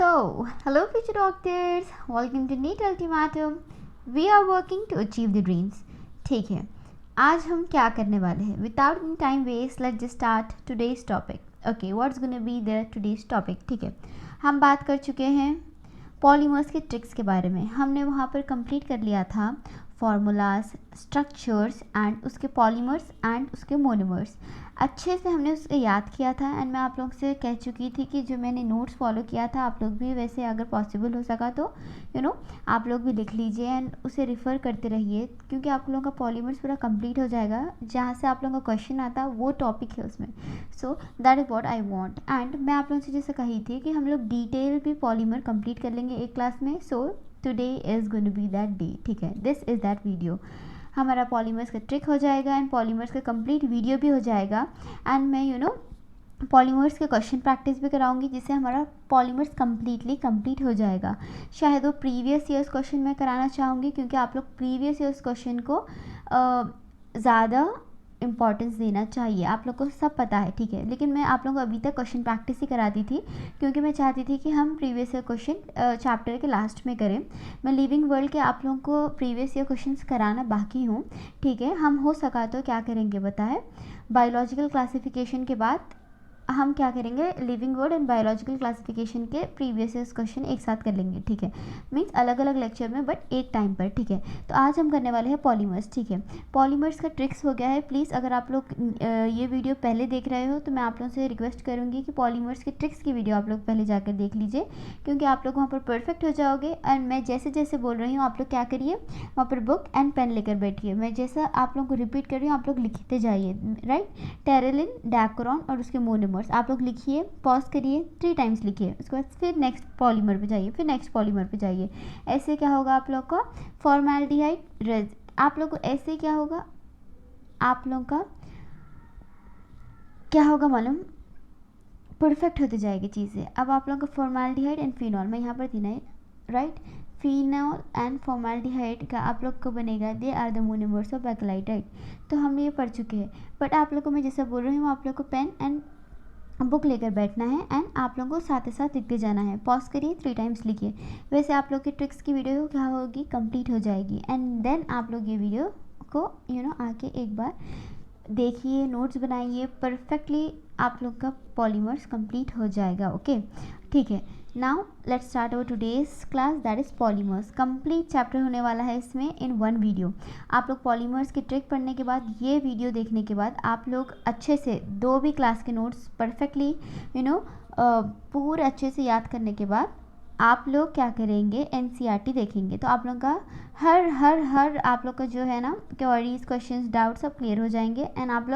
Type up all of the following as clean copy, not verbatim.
Hello future doctors, welcome to NEET Ultimatum. We are working to achieve the dreams. ठीक है, आज हम क्या करने वाले हैं? Without any time waste, let's just start today's topic. Okay, what's gonna be the today's topic? ठीक है, हम बात कर चुके हैं पॉलीमर्स के ट्रिक्स के बारे में. हमने वहाँ पर कंप्लीट कर लिया था फार्मूलाज, स्ट्रक्चर्स एंड उसके पॉलीमर्स एंड उसके मोनोमर्स. अच्छे से हमने उसे याद किया था एंड मैं आप लोग से कह चुकी थी कि जो मैंने नोट्स फॉलो किया था आप लोग भी वैसे अगर पॉसिबल हो सका तो आप लोग भी लिख लीजिए एंड उसे रिफ़र करते रहिए, क्योंकि आप लोगों का पॉलीमर्स पूरा कंप्लीट हो जाएगा. जहाँ से आप लोगों का क्वेश्चन आता वो टॉपिक है उसमें. So that is what I want. And मैं आप लोगों से जैसे कही थी कि हम लोग डिटेल भी पॉलीमर कंप्लीट कर लेंगे एक क्लास में. So today is going to be that day. ठीक है, दिस इज़ दैट वीडियो. हमारा पॉलीमर्स का ट्रिक हो जाएगा एंड पॉलीमर्स का कंप्लीट वीडियो भी हो जाएगा. एंड मैं पॉलीमर्स के क्वेश्चन प्रैक्टिस भी कराऊंगी, जिससे हमारा पॉलीमर्स कंप्लीट हो जाएगा. शायद वो प्रीवियस ईयर्स क्वेश्चन मैं कराना चाहूँगी, क्योंकि आप लोग प्रीवियस ईयर्स क्वेश्चन को ज़्यादा इम्पॉर्टेंस देना चाहिए. आप लोग को सब पता है, ठीक है, लेकिन मैं आप लोगों को अभी तक क्वेश्चन प्रैक्टिस ही कराती थी, क्योंकि मैं चाहती थी कि हम प्रीवियस ईयर क्वेश्चन चैप्टर के लास्ट में करें. मैं लिविंग वर्ल्ड के आप लोगों को प्रीवियस ईयर क्वेश्चंस कराना बाकी हूँ. ठीक है, हम हो सका तो क्या करेंगे बताए, बायोलॉजिकल क्लासिफिकेशन के बाद हम क्या करेंगे, living world and biological classification के प्रीवियस ईयर्स क्वेश्चन एक साथ कर लेंगे. ठीक है, मीन्स अलग अलग लेक्चर में बट एक टाइम पर. ठीक है, तो आज हम करने वाले हैं पॉलीमर्स. ठीक है, पॉलीमर्स का ट्रिक्स हो गया है. प्लीज़ अगर आप लोग ये वीडियो पहले देख रहे हो तो मैं आप लोगों से रिक्वेस्ट करूँगी कि पॉलीमर्स के ट्रिक्स की वीडियो आप लोग पहले जाकर देख लीजिए, क्योंकि आप लोग वहाँ पर परफेक्ट हो जाओगे. एंड मैं जैसे जैसे बोल रही हूँ आप लोग क्या करिए, वहाँ पर बुक एंड पेन लेकर बैठिए. मैं जैसा आप लोग को रिपीट कर रही हूँ आप लोग लिखते जाइए. राइट, टेरेलिन, डैक्रोन और उसके मोनोमर्स आप लोग लिखिए, पॉज करिए, 3 टाइम्स लिखिए, उसके बाद फिर नेक्स्ट पॉलीमर पे जाइए, फिर नेक्स्ट पॉलीमर पे जाइए. ऐसे क्या होगा आप लोग का फॉर्मेल्डिहाइड, आप लोग को ऐसे क्या होगा, आप लोग का क्या होगा मालूम, परफेक्ट होती जाएगी चीज़ें. अब आप लोग का फॉर्मेल्डिहाइड एंड फिनॉल, मैं यहाँ पर थी ना, राइट, फिनॉल एंड फॉर्मेल्डिहाइड का आप लोग को बनेगा they are the monomers of Bakelite. Right, तो हमने ये पढ़ चुके हैं. बट आप लोग को मैं जैसा बोल रही हूँ आप लोग को पेन एंड बुक लेकर बैठना है एंड आप लोगों को साथ ही साथ लिखते जाना है. पॉज करिए, 3 टाइम्स लिखिए. वैसे आप लोग की ट्रिक्स की वीडियो क्या होगी, कंप्लीट हो जाएगी. एंड देन आप लोग ये वीडियो को आके एक बार देखिए, नोट्स बनाइए, परफेक्टली आप लोग का पॉलीमर्स कंप्लीट हो जाएगा. ओके, ठीक है. Now let's start our today's class, that is polymers. Complete chapter होने वाला है इसमें इन 1 वीडियो. आप लोग पॉलीमर्स की ट्रिक पढ़ने के बाद, ये वीडियो देखने के बाद आप लोग अच्छे से 2 भी क्लास के नोट्स परफेक्टली पूरे अच्छे से याद करने के बाद आप लोग क्या करेंगे, NCERT देखेंगे. तो आप लोग का हर आप लोग का जो है ना क्वेरीज, क्वेश्चंस, डाउट सब क्लियर हो जाएंगे. एंड आप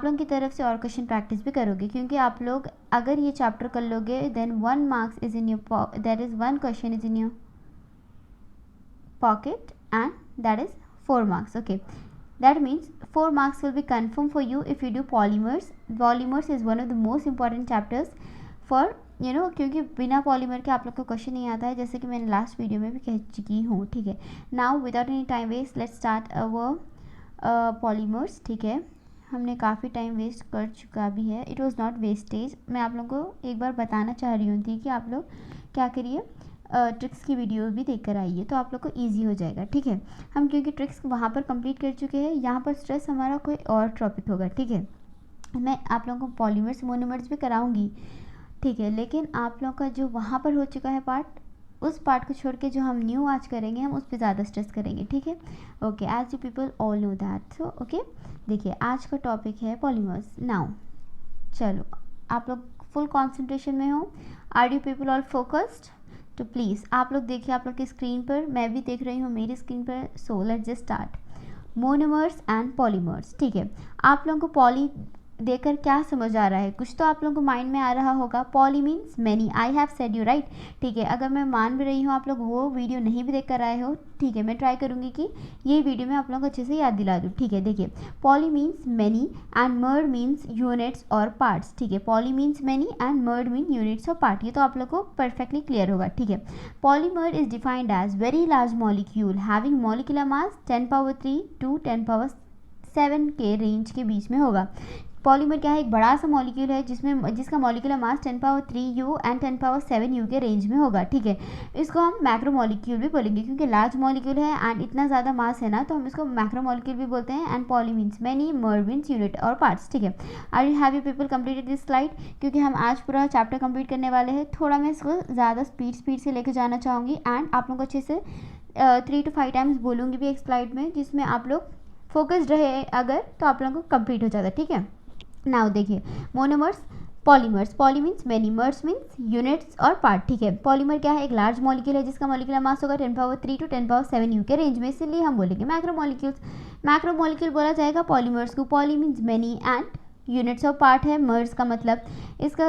लोग की तरफ से और क्वेश्चन प्रैक्टिस भी करोगे, क्योंकि आप लोग अगर ये चैप्टर कर लोगे then 1 marks is in your, that is 1 question is in your pocket and that is 4 marks. Okay, that means 4 marks will be confirmed for you if you do polymers. Polymers is one of the most important chapters for क्योंकि बिना polymer के आप लोग को question नहीं आता है, जैसे कि मैंने लास्ट वीडियो में भी कह चुकी हूँ. ठीक है, now without any time waste let's start our polymers. ठीक है, हमने काफ़ी टाइम वेस्ट कर चुका भी है. It was not wastage. मैं आप लोगों को एक बार बताना चाह रही हूँ थी कि आप लोग क्या करिए, ट्रिक्स की वीडियो भी देख कर आइए, तो आप लोग को ईजी हो जाएगा. ठीक है, हम क्योंकि ट्रिक्स वहाँ पर कंप्लीट कर चुके हैं, यहाँ पर स्ट्रेस हमारा कोई और टॉपिक होगा. ठीक है, मैं आप लोगों को पॉलीमर्स, मोनोमर्स भी कराऊंगी. ठीक है, लेकिन आप लोग का जो वहाँ पर हो चुका है पार्ट, उस पार्ट को छोड़ के जो हम न्यू आज करेंगे हम उस पर ज़्यादा स्ट्रेस करेंगे. ठीक है, okay, as you people all know that. So okay, देखिए आज का टॉपिक है पॉलीमर्स. नाउ चलो, आप लोग फुल कॉन्सेंट्रेशन में हो. Are you people all focused? तो प्लीज़ आप लोग देखिए आप लोग की स्क्रीन पर, मैं भी देख रही हूँ मेरी स्क्रीन पर. So let's just start. Monomers and polymers. ठीक है, आप लोगों को पॉली देखकर क्या समझ आ रहा है, कुछ तो आप लोगों को माइंड में आ रहा होगा. Poly means many, I have said you, right. ठीक है, अगर मैं मान भी रही हूँ आप लोग वो वीडियो नहीं भी देख कर आए हो, ठीक है, मैं ट्राई करूँगी कि ये वीडियो में आप लोगों को अच्छे से याद दिला दूँ. ठीक है, देखिए, poly means many and mer means units और पार्ट्स. ठीक है, poly means many and mer mean units और पार्ट. ये तो आप लोग को परफेक्टली क्लियर होगा. ठीक है, polymer is defined as very large molecule having molecular mass 10 power 3 to 10 power 7 के रेंज के बीच में होगा. पॉलीमर क्या है, एक बड़ा सा मॉलिक्यूल है जिसका मॉलिक्यूलर मास 10⁻³ एंड 10⁻⁷ के रेंज में होगा, ठीक है। इसको हम मैक्रो मॉलिक्यूल भी बोलेंगे क्योंकि लार्ज मॉलिक्यूल है एंड इतना ज़्यादा मास है ना, तो हम इसको मैक्रो मॉलिक्यूल भी बोलते हैं। And poly means many, mer means unit और पार्ट्स, ठीक है। Are you have you people completed this slide? क्योंकि हम आज पूरा चैप्टर कंप्लीट करने वाले हैं, थोड़ा मैं इसको ज़्यादा स्पीड से लेकर जाना चाहूँगी एंड आप लोग को अच्छे से 3 to 5 टाइम्स बोलूँगी भी एक स्लाइड में, जिसमें आप लोग फोकस्ड रहे अगर, तो आप लोगों को कंप्लीट हो जाता है, ठीक है। नाउ देखिए, monomers, polymers, poly means many, mers means units और पार्ट, ठीक है। पॉलीमर क्या है, एक लार्ज मॉलिक्यूल है जिसका मॉलिक्यूलर मास होगा 10⁻³ to 10⁻⁷ के रेंज में, इसलिए हम बोलेंगे मैक्रो मॉलिक्यूल्स। मैक्रो मॉलिक्यूल बोला जाएगा पॉलीमर्स को। Poly means many and units of part है। मर्स का मतलब इसका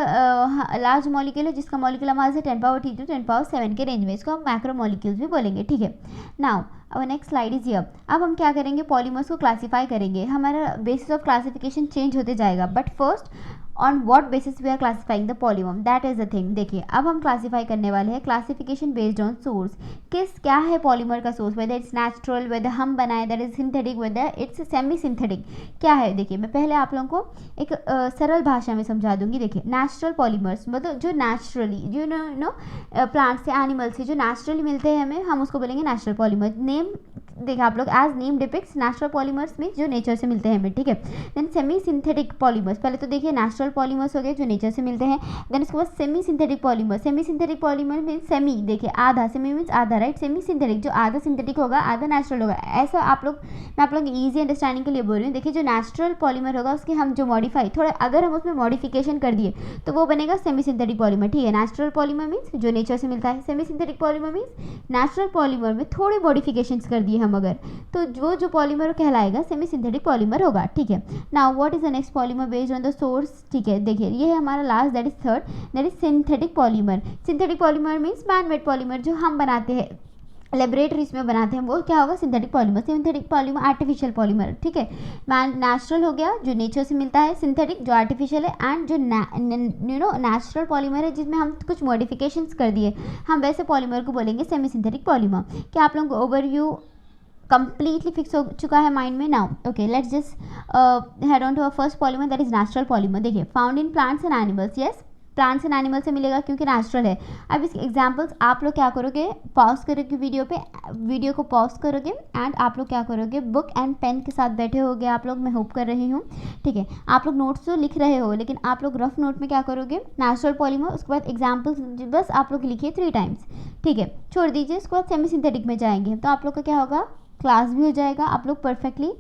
लार्ज मॉलिक्यूल है जिसका मॉलिक्यूलर मास है 10⁻³ to 10⁻⁷ के रेंज में, इसको हम मैक्रो मॉलिक्यूल्स भी बोलेंगे, ठीक है। नाउ अब नेक्स्ट स्लाइड इज हियर। अब हम क्या करेंगे, पॉलीमर्स को क्लासीफाई करेंगे। हमारा बेसिस ऑफ क्लासिफिकेशन चेंज होते जाएगा, but first on what basis we are classifying the polymer, that is the thing. देखिए, अब हम क्लासीफाई करने वाले हैं क्लासिफिकेशन बेस्ड ऑन सोर्स। क्या है पॉलीमर का source, whether it's natural, whether हम बनाए, that is synthetic, whether it's semi synthetic, क्या है। देखिए, मैं पहले आप लोगों को एक सरल भाषा में समझा दूंगी। देखिए, नेचुरल पॉलीमर्स मतलब जो नेचुरली, जो नो प्लांट से, एनिमल से जो नेचुरली मिलते हैं हमें, हम उसको बोलेंगे नेचुरल पॉलीमर। नेम देखिए आप लोग, as name depicts, natural polymers means जो नेचर से मिलते हैं हमें, ठीक है। देन सेमी सिंथेटिक पॉलीमर्स, पहले तो देखिए नेचुरल पॉलीमर्स हो गए जो नेचर से मिलते हैं। देन उसके बाद semi synthetic polymer. Semi synthetic polymer means semi, देखिए आधा, सेमी मीन्स आधा, राइट। सेमी सिंथेटिक जो आधा सिंथेटिक होगा आधा नेचुरल होगा, ऐसा आप लोग, मैं आप लोग ईजी अंडरस्टैंडिंग के लिए बोल रही हूँ। देखिए, जो नेचुरल पॉलीमर होगा उसके हम जो मॉडिफाई थोड़ा, अगर हम उसमें मॉडिफिकेशन कर दिए तो वो बनेगा सेमी सिंथेटिक पॉलीमर, ठीक है। नेचुरल पॉलीमर मीन्स जो नेचर से मिलता है। Semi synthetic polymer means natural polymer में थोड़े मॉडिफिकेशंस कर दिए हम अगर, तो जो पॉलीमर कहलाएगा सेमी सिंथेटिक पॉलीमर होगा, ठीक है। Now what is the next polymer based on the source, ठीक है। देखिए, ये है हमारा last, that is third, that is synthetic polymer. Synthetic polymer means man made polymer, जो हम बनाते हैं लेबोरेटरीज में बनाते हैं, वो क्या होगा, synthetic polymer. Synthetic polymer artificial polymer, ठीक है। नेचुरल हो गया जो नेचर से मिलता है, सिंथेटिक जो आर्टिफिशियल है, एंड जो नेचुरल पॉलीमर है जिसमें हम कुछ मॉडिफिकेशंस कर दिए, हम वैसे पॉलीमर को बोलेंगे सेमी सिंथेटिक पॉलीमर। क्या आप लोगों को ओवरव्यू completely फिक्स हो चुका है माइंड में? Now okay, let's just head on to our first polymer, that is natural polymer. देखिए, found in plants and animals, yes, plants and animal से मिलेगा क्योंकि नेचुरल है। अब इसके एग्जांपल्स आप लोग क्या करोगे, पॉज करोगे वीडियो को पॉज करोगे एंड आप लोग क्या करोगे, बुक एंड पेन के साथ बैठे होगे आप लोग, मैं होप कर रही हूँ, ठीक है। आप लोग नोट्स तो लिख रहे हो, लेकिन आप लोग रफ नोट में क्या करोगे, नेचुरल पॉलीमर, उसके बाद एग्जाम्पल्स बस आप लोग लिखिए 3 टाइम्स, ठीक है, छोड़ दीजिए। उसके बाद सेमी सिंथेटिक में जाएंगे, तो आप लोग का क्या होगा, क्लास भी हो जाएगा, आप लोग परफेक्टली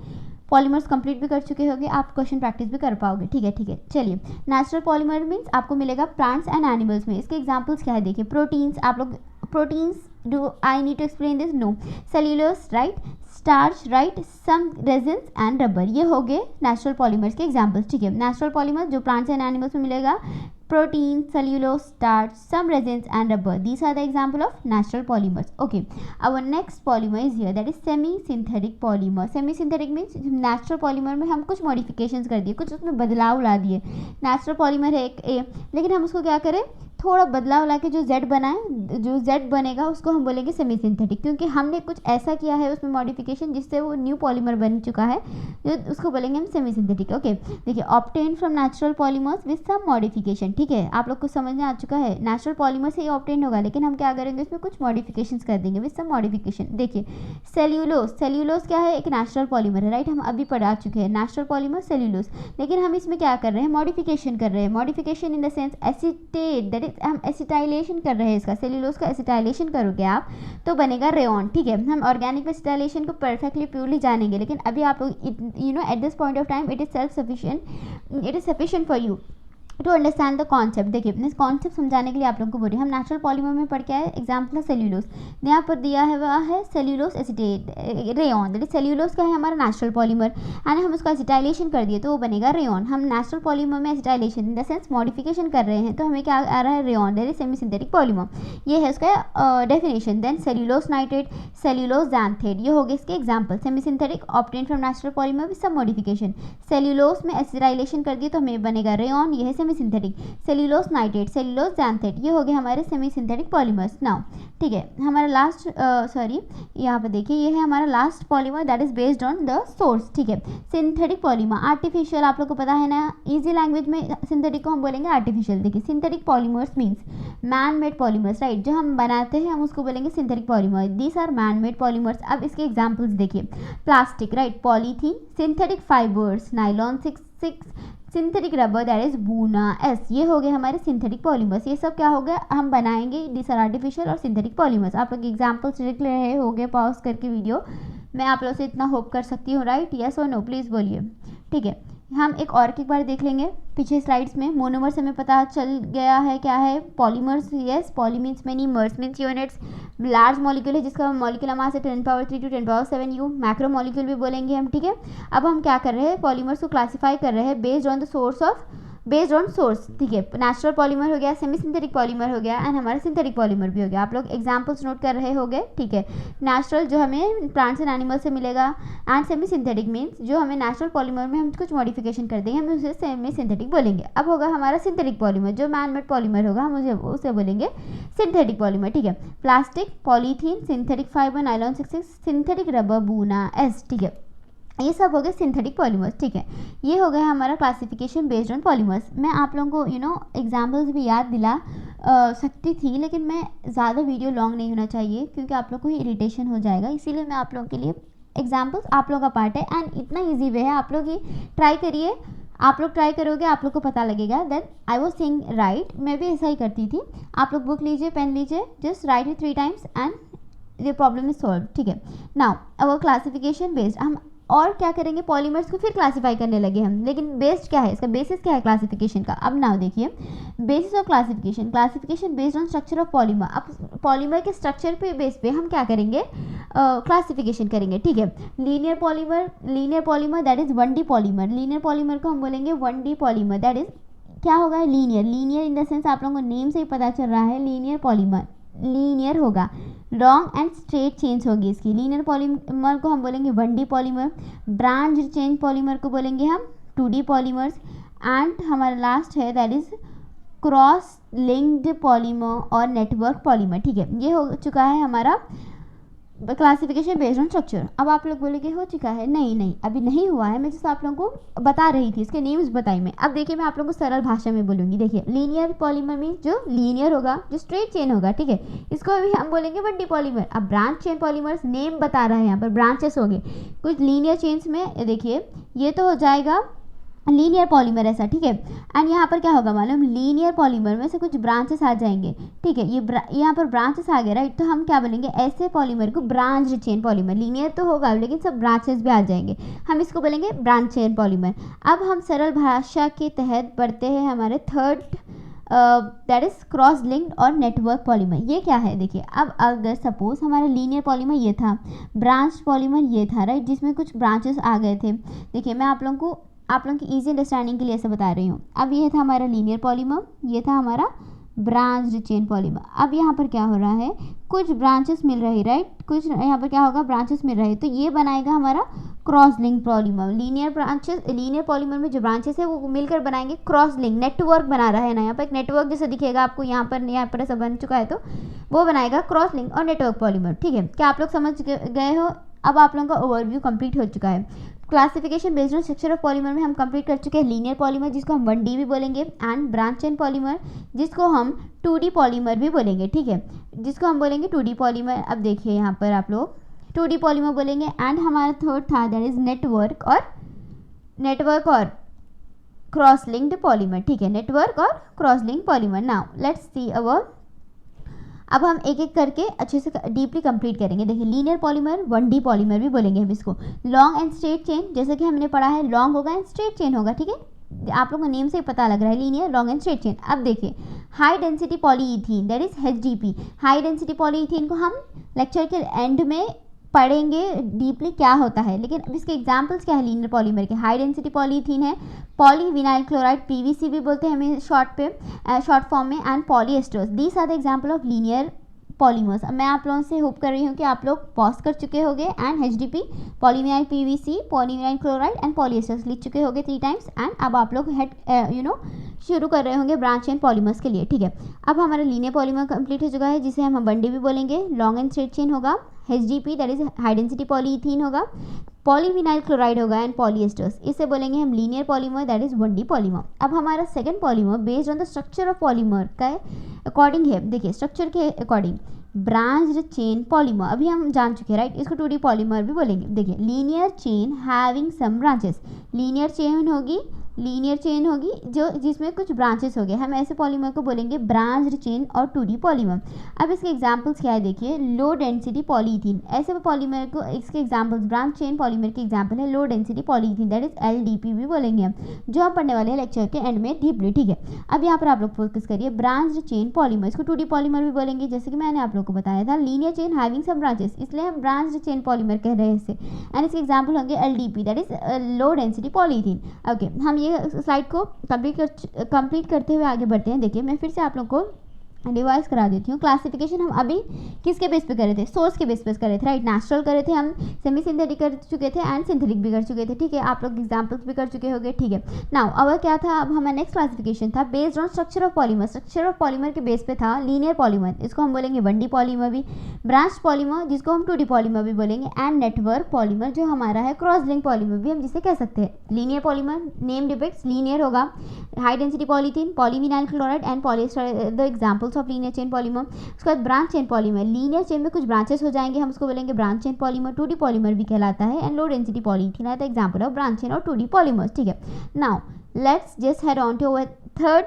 पॉलीमर्स कंप्लीट भी कर चुके होंगे, आप क्वेश्चन प्रैक्टिस भी कर पाओगे, ठीक है। चलिए, नेचुरल पॉलीमर मीन्स आपको मिलेगा प्लांट्स एंड एनिमल्स में। इसके एग्जांपल्स क्या है, देखिए, प्रोटीन्स, आप लोग proteins, do I need to explain this, no. Cellulose, right, starch, right, some resins and rubber, ये हो गए नेचुरल पॉलीमर्स के एग्जांपल्स, ठीक है। नेचुरल पॉलीमर जो प्लांट्स एंड एनिमल्स में मिलेगा, protein, cellulose, starch, some resins and rubber. These are the example of natural polymers. Okay, our next polymer is here, that is semi-synthetic polymer. Semi-synthetic means natural polymer में हम कुछ modifications कर दिए, कुछ उसमें बदलाव ला दिए। natural polymer है एक A, लेकिन हम उसको क्या करें, थोड़ा बदलाव ला के जो Z बनाए, जो Z बनेगा उसको हम बोलेंगे सेमी सिंथेटिक, क्योंकि हमने कुछ ऐसा किया है उसमें मॉडिफिकेशन जिससे वो न्यू पॉलीमर बन चुका है, जो उसको बोलेंगे हम सेमी सिंथेटिक। ओके, देखिए, obtain from natural polymers with some modification, ठीक है, आप लोग को समझ में आ चुका है, नेचुरल पॉलीमर से ही ऑब्टेन होगा, लेकिन हम क्या करेंगे, उसमें कुछ मॉडिफिकेशंस कर देंगे विद सम मॉडिफिकेशन। देखिए, सेल्यूलोज क्या है, एक नेचुरल पॉलीमर है, राइट, हम अभी पढ़ा चुके हैं नेचुरल पॉलीमर सेल्यूलोज, लेकिन हम इसमें क्या कर रहे हैं, मॉडिफिकेशन कर रहे हैं। Modification in the sense acetate, that is हम एसिटाइलेशन कर रहे हैं इसका, सेल्यूलोज का एसिटाइलेशन करोगे आप तो बनेगा रेयॉन, ठीक है। हम ऑर्गेनिक एसिटाइलेशन को परफेक्टली प्योरली जानेंगे, लेकिन अभी आप लोग at this point of time it is self sufficient, it is sufficient for you to understand the concept. देखिए, अपने कॉन्सेप्ट समझाने के लिए आप लोगों को बोल रही है, हम नेचुरल पॉलीमर में पढ़ के आए, एग्जाम्पल है सेल्यूलोज, यहाँ पर दिया है वह है cellulose acetate rayon, that is cellulose का है हमारा नेचुरल पॉलीमर, एंड हम उसका एसिटाइलेशन कर दिए तो वो बनेगा रेयॉन। हम नेचुरल पॉलीमर में acetylation in the sense modification कर रहे हैं, तो हमें क्या आ रहा है, rayon, that is semi synthetic polymer, ये है उसका definition. Then cellulose nitrate, cellulose xanthate, ये हो गए इसके example. Semi synthetic obtain from natural polymer with some modification, cellulose में एसिटाइलेशन कर दिए तो हमें बनेगा रेयॉन, ये है semi synthetic, cellulose nitrate, cellulose xanthate, ये हो गए हमारे सेमी सिंथेटिक पॉलीमर्स। नाउ ठीक है, हमारा लास्ट यहाँ पे देखिए ये है हमारा last polymer that is based on the source. ठीक है, सिंथेटिक पॉलीमर आर्टिफिशियल, आप लोग को पता है ना, इजी लैंग्वेज में सिंथेटिक को हम बोलेंगे आर्टिफिशियल। देखिए synthetic polymers means man made polymers, right, जो हम बनाते हैं हम उसको बोलेंगे synthetic polymer. These are man made polymers. अब इसके एग्जांपल्स देखिए, plastic, right, polythene, synthetic fibres, nylon 6 synthetic rubber that is Buna S, ये हो गए हमारे सिंथेटिक पॉलीमर्स। ये सब क्या हो गया हम बनाएंगे, दिस आर आर्टिफिशियल और सिंथेटिक पॉलीमर्स। आप लोग एग्जांपल्स लिख रहे हो गए पॉज करके वीडियो, मैं आप लोगों से इतना होप कर सकती हूँ, राइट, यस और नो प्लीज़ बोलिए। ठीक है, हम एक और एक बार देख लेंगे पीछे स्लाइड्स में। मोनोमर से हमें पता चल गया है क्या है, polymers, yes, poly means many, mers means units, large molecule है जिसका मॉलिक्यूलर मास है 10⁻³ to 10⁻7 यू, मैक्रो मॉलिक्यूल भी बोलेंगे हम। ठीक है, अब हम क्या कर रहे हैं, पॉलीमर्स को क्लासीफाई कर रहे हैं based on the based on source. ठीक है, नेचुरल पॉलीमर हो गया, सेमी सिंथेटिक पॉलीमर हो गया एंड हमारा सिंथेटिक पॉलीमर भी हो गया। आप लोग एग्जांपल्स नोट कर रहे होंगे। ठीक है, नेचुरल जो हमें प्लांट्स एंड एनिमल से मिलेगा एंड सेमी सिंथेटिक मीन्स जो हमें नेचुरल पॉलीमर में हम कुछ मॉडिफिकेशन कर देंगे, हम उसे सेमी सिंथेटिक बोलेंगे। अब होगा हमारा सिंथेटिक पॉलीमर, जो मैन मेड पॉलीमर होगा हम उसे बोलेंगे सिंथेटिक पॉलीमर। ठीक है, plastic, polythene, synthetic fibre, nylon 6 synthetic rubber, buna S. ठीक है, ये सब हो गए सिंथेटिक पॉलीमर्स। ठीक है, ये हो गया हमारा क्लासिफिकेशन बेस्ड ऑन पॉलीमर्स। मैं आप लोगों को एग्जांपल्स भी याद दिला सकती थी, लेकिन मैं ज़्यादा वीडियो लॉन्ग नहीं होना चाहिए क्योंकि आप लोग को इरिटेशन हो जाएगा, इसीलिए मैं आप लोगों के लिए एग्जांपल्स आप लोगों का पार्ट है एंड इतना ईजी वे है, आप लोग ही ट्राई करिए। आप लोग ट्राई करोगे आप लोग को पता लगेगा। Then I was saying right, मैं भी ऐसा ही करती थी। आप लोग बुक लीजिए, पेन लीजिए, just right it 3 times and the problem is solve. ठीक है, नाउ अवर क्लासिफिकेशन बेस्ड, हम और क्या करेंगे, पॉलीमर्स को फिर क्लासीफाई करने लगे हम, लेकिन बेस्ड क्या है, इसका बेसिस क्या है क्लासिफिकेशन का। अब नाउ देखिए, basis of classification, classification based on structure of polymer. अब पॉलीमर के स्ट्रक्चर पे बेस पे हम क्या करेंगे, क्लासिफिकेशन करेंगे। ठीक है, linear polymer that is 1D polymer, linear polymer को हम बोलेंगे 1D पॉलीमर, दैट इज क्या होगा, लीनियर इन द सेंस आप लोगों को नेम से ही पता चल रहा है, लीनियर पॉलीमर लीनियर होगा, लॉन्ग एंड स्ट्रेट चेन्स होगी इसकी। लीनियर पॉलीमर को हम बोलेंगे 1D polymer, branch chain polymer को बोलेंगे हम 2D पॉलीमर्स एंड हमारा लास्ट है that is cross linked polymer और नेटवर्क पॉलीमर। ठीक है, ये हो चुका है हमारा क्लासिफिकेशन बेस्ड ऑन स्ट्रक्चर। अब आप लोग बोलेंगे हो चुका है, नहीं अभी नहीं हुआ है, मैं जैसे आप लोगों को बता रही थी, इसके नेम्स बताई मैं। अब देखिए मैं आप लोगों को सरल भाषा में बोलूँगी। देखिए लीनियर पॉलीमर में जो लीनियर होगा, जो स्ट्रेट चेन होगा, ठीक है, इसको अभी हम बोलेंगे 1D पॉलीमर। अब ब्रांच चेन पॉलीमर्स नेम बता रहा है, यहाँ पर ब्रांचेस होंगे कुछ लीनियर चेन्स में। देखिए ये तो हो जाएगा लीनियर पॉलीमर ऐसा। ठीक है, एंड यहाँ पर क्या होगा मालूम, लीनियर पॉलीमर में से कुछ ब्रांचेस आ जाएंगे। ठीक है, ये यहाँ पर ब्रांचेस आ गए, राइट, तो हम क्या बोलेंगे, ऐसे पॉलीमर को ब्रांच चेन पॉलीमर। लीनियर तो होगा लेकिन सब ब्रांचेस भी आ जाएंगे, हम इसको बोलेंगे ब्रांच चेन पॉलीमर। अब हम सरल भाषा के तहत बढ़ते हैं हमारे third that is cross linked और नेटवर्क पॉलीमर। ये क्या है, देखिए अब अगर सपोज हमारा लीनियर पॉलीमर ये था, ब्रांच पॉलीमर ये था, राइट, जिसमें कुछ ब्रांचेस आ गए थे। देखिए मैं आप लोगों की ईजी अंडरस्टैंडिंग के लिए ऐसे बता रही हूँ। अब ये था हमारा लीनियर पॉलीमर, ये था हमारा ब्रांच चेन पॉलीमर। अब यहाँ पर क्या हो रहा है, कुछ ब्रांचेस मिल रही, राइट, कुछ यहाँ पर क्या होगा, ब्रांचेस मिल रहे, तो ये बनाएगा हमारा cross link polymer. Linear polymer में जो ब्रांचेस है वो मिलकर बनाएंगे क्रॉस लिंक, नेटवर्क बना रहा है ना, यहाँ पर एक नेटवर्क जैसा दिखेगा आपको, यहाँ पर ऐसा बन चुका है, तो वो बनाएगा क्रॉस लिंक और नेटवर्क पॉलीमर। ठीक है, क्या आप लोग समझ गए हो। अब आप लोगों का ओवरव्यू कंप्लीट हो चुका है। Classification based on structure of polymer में हम कंप्लीट कर चुके हैं लीनियर पॉलीमर, जिसको हम 1D भी बोलेंगे, एंड ब्रांच चेन पॉलीमर जिसको हम 2D पॉलीमर भी बोलेंगे। ठीक है, जिसको हम बोलेंगे 2D पॉलीमर। अब देखिए यहाँ पर आप लोग 2D पॉलीमर बोलेंगे। एंड हमारा थर्ड था दैट इज नेटवर्क और क्रॉस लिंक्ड पॉलीमर। ठीक है, नेटवर्क और cross link polymer. Now let's see our, अब हम एक एक करके अच्छे से डीपली कंप्लीट करेंगे। देखिए लीनियर पॉलीमर 1D पॉलीमर भी बोलेंगे हम इसको। लॉन्ग एंड स्ट्रेट चेन, जैसे कि हमने पढ़ा है, लॉन्ग होगा एंड स्ट्रेट चेन होगा। ठीक है, आप लोगों को नेम से ही पता लग रहा है, linear, long and straight chain. अब देखिए high density polyethene that is HDP। High density polyethene को हम लेक्चर के एंड में पढ़ेंगे डीपली क्या होता है, लेकिन अब इसके एग्जांपल्स क्या है लीनियर पॉलीमर के। हाई डेंसिटी पॉलीइथीन है, पॉलीविनाइल क्लोराइड, PVC भी बोलते हैं हमें शॉर्ट फॉर्म में, and polyesters. These are the example of linear polymers. अब मैं आप लोगों से होप कर रही हूँ कि आप लोग पॉज कर चुके होंगे and HDP, polyvinyl PVC, polyvinyl chloride and polyesters लिख चुके होंगे 3 times। एंड अब आप लोग शुरू कर रहे होंगे ब्रांच चेन पॉलीमर्स के लिए, ठीक है। अब हमारा लीनियर पॉलीमर कंप्लीट हो चुका है, जिसे हम 1D भी बोलेंगे। लॉन्ग एंड स्ट्रेट चेन होगा, HDP that is high density polyethene होगा, पॉलीविनाइल क्लोराइड होगा एंड पॉलीएस्टर्स, इसे बोलेंगे हम linear polymer that is 1D polymer. अब हमारा second polymer based on the structure of polymer का अकॉर्डिंग है, देखिए स्ट्रक्चर के अकॉर्डिंग ब्रांच्ड चेन पॉलीमर, अभी हम जान चुके हैं राइट, इसको 2D पॉलीमर भी बोलेंगे। देखिए linear chain having some branches, linear chain होगी जो जिसमें कुछ ब्रांचेस हो गए, हम ऐसे पॉलीमर को बोलेंगे ब्रांच्ड चेन और 2D पॉलीमर। अब इसके एग्जांपल्स क्या है, देखिए लो डेंसिटी पॉलीइथीन, ऐसे पॉलीमर को इसके एग्जांपल्स ब्रांच चेन पॉलीमर के एग्जांपल है low density polyethene that is LDP भी बोलेंगे हम, जो हम पढ़ने वाले हैं लेक्चर के एंड में डीपली, ठीक है। अब यहाँ पर आप लोग फोकस करिए ब्रांच्ड चेन पॉलीमर, इसको 2D पॉलीमर भी बोलेंगे, जैसे कि मैंने आप लोग को बताया था linear chain having some branches, इसलिए हम ब्रांच्ड चेन पॉलीमर कह रहे हैं इसे, एंड इसके एग्जांपल होंगे LDP that is low density polyethene. Okay, हम ये स्लाइड को कंप्लीट करते हुए आगे बढ़ते हैं। देखिए मैं फिर से आप लोग को रिवाइज करा देती हूँ। क्लासिफिकेशन हम अभी किसके बेस पे कर रहे थे, सोर्स के बेस पे कर रहे थे राइट, नेचुरल कर रहे थे हम, सेमी सिंथेटिक कर चुके थे एंड सिंथेटिक भी कर चुके थे, ठीक है। आप लोग एग्जांपल्स भी कर चुके होंगे, ठीक है। नाउ अब क्या था, अब हमारा नेक्स्ट क्लासिफिकेशन था based on structure of polymer, structure of polymer के बेस पे था लीनियर पॉलीमर, इसको हम बोलेंगे 1D पॉलीमर भी, ब्रांच पॉलीमर जिसको हम 2D पॉलीमर भी बोलेंगे, एंड नेटवर्क पॉलीमर जो हमारा है क्रॉस लिंक पॉलीमर भी हम जिसे कह सकते हैं। Linear polymer name depicts linear होगा, high density polythene, polyvinyl chloride and polyester the examples of linear chain polymer. उसके बाद branch chain polymer, linear chain में कुछ ब्रांचेस हो जाएंगे, हम उसको बोलेंगे branch chain polymer, 2D polymer भी कहलाता है, एंड लो डेंसिटी पॉलीथीन है the example of branch chain और 2D पॉलीमर्स, ठीक है। Now let's just head on to our third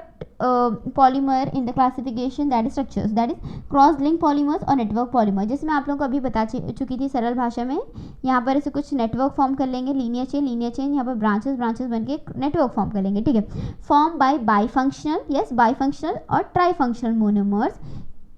polymer in the classification that is structures, that is cross link polymers और network polymer. जैसे मैं आप लोगों को अभी बता चुकी थी सरल भाषा में, यहाँ पर ऐसे कुछ नेटवर्क फॉर्म कर लेंगे, लीनियर चेन यहाँ पर ब्रांचेस बन के नेटवर्क फॉर्म कर लेंगे, ठीक है। फॉर्म बाय बाईफंक्शनल और trifunctional monomers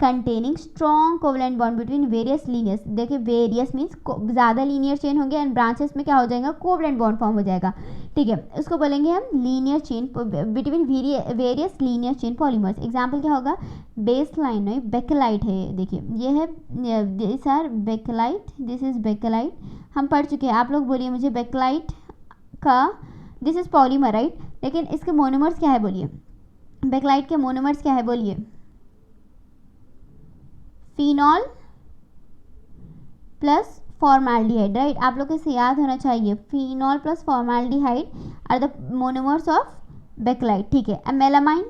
containing strong covalent bond between various linears, देखिए वेरियस मीन्स ज़्यादा लीनियर चेन होंगे एंड ब्रांचेस में क्या हो जाएगा, कोवलेंट बॉन्ड फॉर्म हो जाएगा, ठीक है। उसको बोलेंगे हम linear chain between various linear chain polymers. Example क्या होगा, बेस लाइन है बेकेलाइट है, देखिए ये है this are Bakelite, this is Bakelite, हम पढ़ चुके हैं। आप लोग बोलिए मुझे बेकेलाइट का दिस इज पॉलीमर राइट, लेकिन इसके मोनोमर्स क्या है बोलिए, बेकेलाइट के मोनोमर्स क्या है बोलिए, फिनॉल प्लस फॉर्माल्डिहाइड राइट, आप लोग को इसे याद होना चाहिए, phenol plus formaldehyde are the monomers of Bakelite, ठीक है। अब मेलामाइन,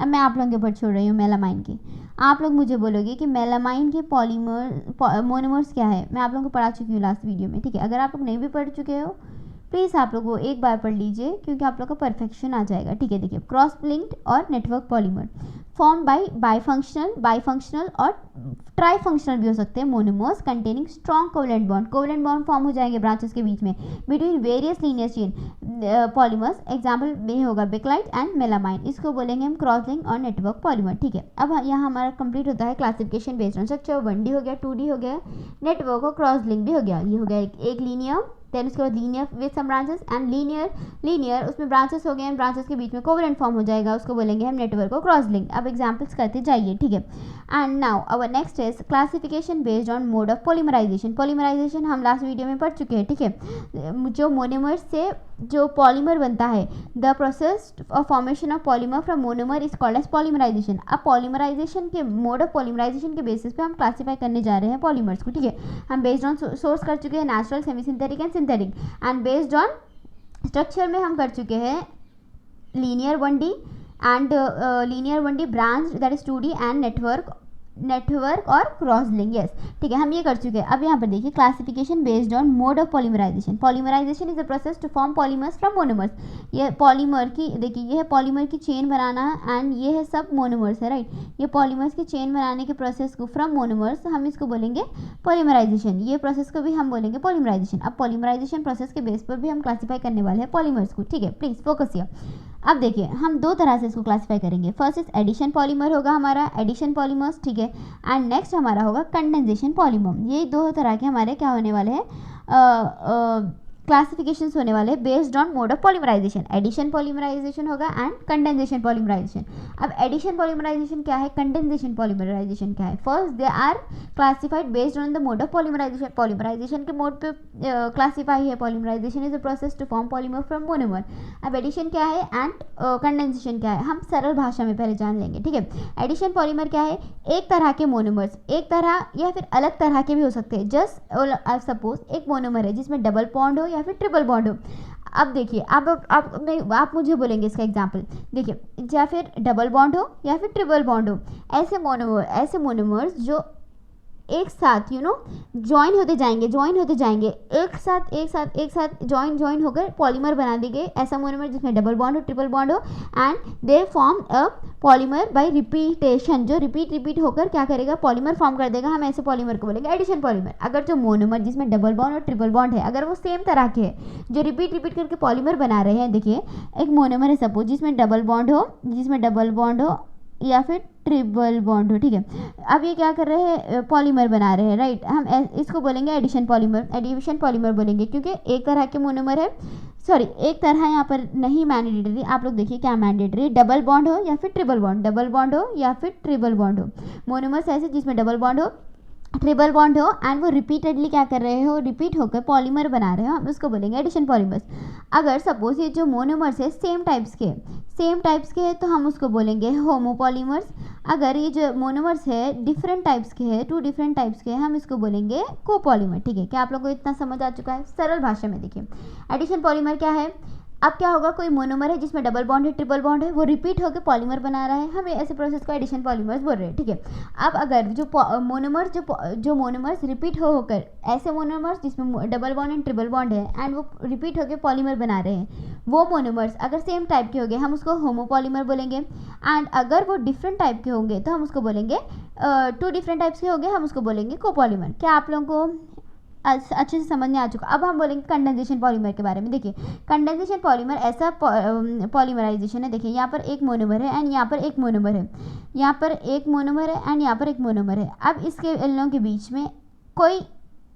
अब मैं आप लोगों के ऊपर छोड़ रही हूँ मेलामाइन की, आप लोग मुझे बोलोगे कि मेलामाइन के पॉलीमर मोनोमर्स क्या है, मैं आप लोगों को पढ़ा चुकी हूँ लास्ट वीडियो में, ठीक है। अगर आप लोग नहीं भी पढ़ चुके हो प्लीज़ आप लोग वो एक बार पढ़ लीजिए, क्योंकि आप लोग का परफेक्शन आ जाएगा, ठीक है। देखिए क्रॉस लिंक्ड और network polymer form by bifunctional और ट्राईफंक्शनल भी हो सकते हैं monomers containing strong covalent bond form हो जाएंगे ब्रांचेस के बीच में between various linear chain polymers. Example में होगा बेकेलाइट एंड मेलामाइन, इसको बोलेंगे हम क्रॉस लिंक और नेटवर्क पॉलीमर, ठीक है। अब यहाँ हमारा कंप्लीट होता है classification based on structure, 1D हो गया, 2D हो गया, नेटवर्क और क्रॉस लिंक भी हो गया, ये हो गया एक लीनियर, देन उसके बाद linear with some branches and linear उसमें ब्रांचेस हो गए हैं, ब्रांचेस के बीच में कोवलेंट फॉर्म हो जाएगा, उसको बोलेंगे हम नेटवर्क और क्रॉस लिंक। अब एग्जांपल्स करते जाइए, ठीक है। And now our next is classification based on mode of polymerisation हम लास्ट वीडियो में पढ़ चुके हैं, ठीक है। जो मोनोमर से जो पॉलीमर बनता है, the process of formation of polymer from monomer is called as polymerisation. अब पॉलीमराइजेशन के मोड ऑफ पॉलीमराइजेशन के बेसिस पे हम क्लासीफाई करने जा रहे हैं पॉलीमर्स को, ठीक है। हम बेस्ड ऑन सोर्स कर चुके हैं natural, semi synthetic and synthetic, and based on structure में हम कर चुके हैं linear 1D and linear 1D branch that is 2D and network और क्रॉस लिंक, यस, ठीक है, हम ये कर चुके हैं। अब यहाँ पर देखिए classification based on mode of polymerisation is a process to form polymers from monomers. ये पॉलीमर की देखिए, ये है पॉलीमर की चेन बनाना एंड ये है सब मोनोमर्स है राइट, ये पॉलीमर्स की चेन बनाने के प्रोसेस को फ्रॉम मोनोमर्स हम इसको बोलेंगे पॉलीमराइजेशन, ये प्रोसेस को भी हम बोलेंगे पॉलीमराइजेशन। अब पॉलीमराइजेशन प्रोसेस के बेस पर भी हम क्लासीफाई करने वाले हैं पॉलीमर्स को, ठीक है, प्लीज फोकस हियर। अब देखिए हम दो तरह से इसको क्लासीफाई करेंगे, फर्स्ट इज एडिशन पॉलीमर होगा हमारा, एडिशन पॉलीमर्स, ठीक है, एंड नेक्स्ट हमारा होगा कंडेंसेशन पॉलीमर। ये दो तरह के हमारे क्या होने वाले हैं क्लासिफिकेशन होने वाले based on mode of polymerisation. Addition polymerisation होगा एंड कंडेंसेशन पॉलीमराइजेशन। अब एडिशन पॉलीमराइजेशन क्या है, कंडेंसेशन पॉलीमराइजेशन क्या है? First they are classified based on the mode of polymerisation. Polymerisation के मोड पे क्लासिफाई है। Polymerisation is a process to form polymer from monomer. अब एडिशन क्या है एंड कंडेंसेशन क्या है, हम सरल भाषा में पहले जान लेंगे, ठीक है। एडिशन पॉलीमर क्या है, एक तरह के मोनोमर्स, एक तरह या फिर अलग तरह के भी हो सकते हैं। जस्ट सपोज एक मोनोमर है जिसमें डबल बॉन्ड हो या फिर ट्रिपल बॉन्ड हो। अब देखिए आप मुझे बोलेंगे इसका एग्जांपल, देखिए या फिर डबल बॉन्ड हो या फिर ट्रिपल बॉन्ड हो, ऐसे मोनोमर्स जो एक साथ ज्वाइन होते जाएंगे एक साथ ज्वाइन होकर पॉलीमर बना देंगे। ऐसा मोनोमर जिसमें डबल बॉन्ड हो, ट्रिपल बॉन्ड हो and they form a polymer by repetition, जो रिपीट होकर क्या करेगा, पॉलीमर फॉर्म कर देगा। हम ऐसे पॉलीमर को बोलेंगे एडिशन पॉलीमर। अगर जो मोनोमर जिसमें डबल बॉन्ड और ट्रिपल बॉन्ड है, अगर वो सेम तरह के है, जो रिपीट करके पॉलीमर बना रहे हैं, देखिए एक मोनोमर है सपोज जिसमें डबल बॉन्ड हो या फिर ट्रिपल बॉन्ड हो, ठीक है। अब ये क्या कर रहे हैं, पॉलीमर बना रहे हैं, राइट। हम इसको बोलेंगे एडिशन पॉलीमर बोलेंगे, क्योंकि एक तरह के मोनोमर है, सॉरी एक तरह यहाँ पर नहीं मैंडेटरी। आप लोग देखिए क्या मैंडेटरी, डबल बॉन्ड हो या फिर ट्रिपल बॉन्ड हो। मोनोमर्स ऐसे जिसमें डबल बॉन्ड हो, ट्रिपल बॉन्ड हो एंड वो रिपीटेडली क्या कर रहे हो, रिपीट होकर पॉलीमर बना रहे हो, हम उसको बोलेंगे एडिशन पॉलीमर्स। अगर सपोज ये जो मोनोमर्स है सेम टाइप्स के हैं तो हम उसको बोलेंगे होमोपॉलीमर्स। अगर ये जो मोनोमर्स है डिफरेंट टाइप्स के हैं, 2 डिफरेंट टाइप्स के हैं, हम इसको बोलेंगे कोपॉलीमर, ठीक है। क्या आप लोगों को इतना समझ आ चुका है? सरल भाषा में देखिए एडिशन पॉलीमर क्या है। अब क्या होगा, कोई मोनोमर है जिसमें डबल बॉन्ड है, ट्रिपल बॉन्ड है, वो रिपीट होकर पॉलीमर बना रहा है, हम ऐसे प्रोसेस को एडिशन पॉलीमर्स बोल रहे हैं, ठीक है। अब अगर जो मोनोमर्स रिपीट होकर, ऐसे मोनोमर्स जिसमें double bond and triple bond है एंड वो रिपीट होकर पॉलीमर बना रहे हैं, वो मोनोमर्स अगर सेम टाइप के होंगे हम उसको होमोपॉलीमर बोलेंगे। एंड अगर वो डिफरेंट टाइप के होंगे तो हम उसको बोलेंगे 2 डिफरेंट टाइप्स के होंगे, हम उसको बोलेंगे कोपॉलीमर। क्या आप लोगों को अच्छे से समझ में आ चुका? अब हम बोलेंगे कंडेंसेशन पॉलीमर के बारे में। देखिए कंडेंसेशन पॉलीमर ऐसा पॉलीमराइजेशन है, देखिए यहाँ पर एक मोनोमर है एंड यहाँ पर एक मोनोमर है, यहाँ पर एक मोनोमर है एंड यहाँ पर एक मोनोमर है। अब इसके एल्नों के बीच में कोई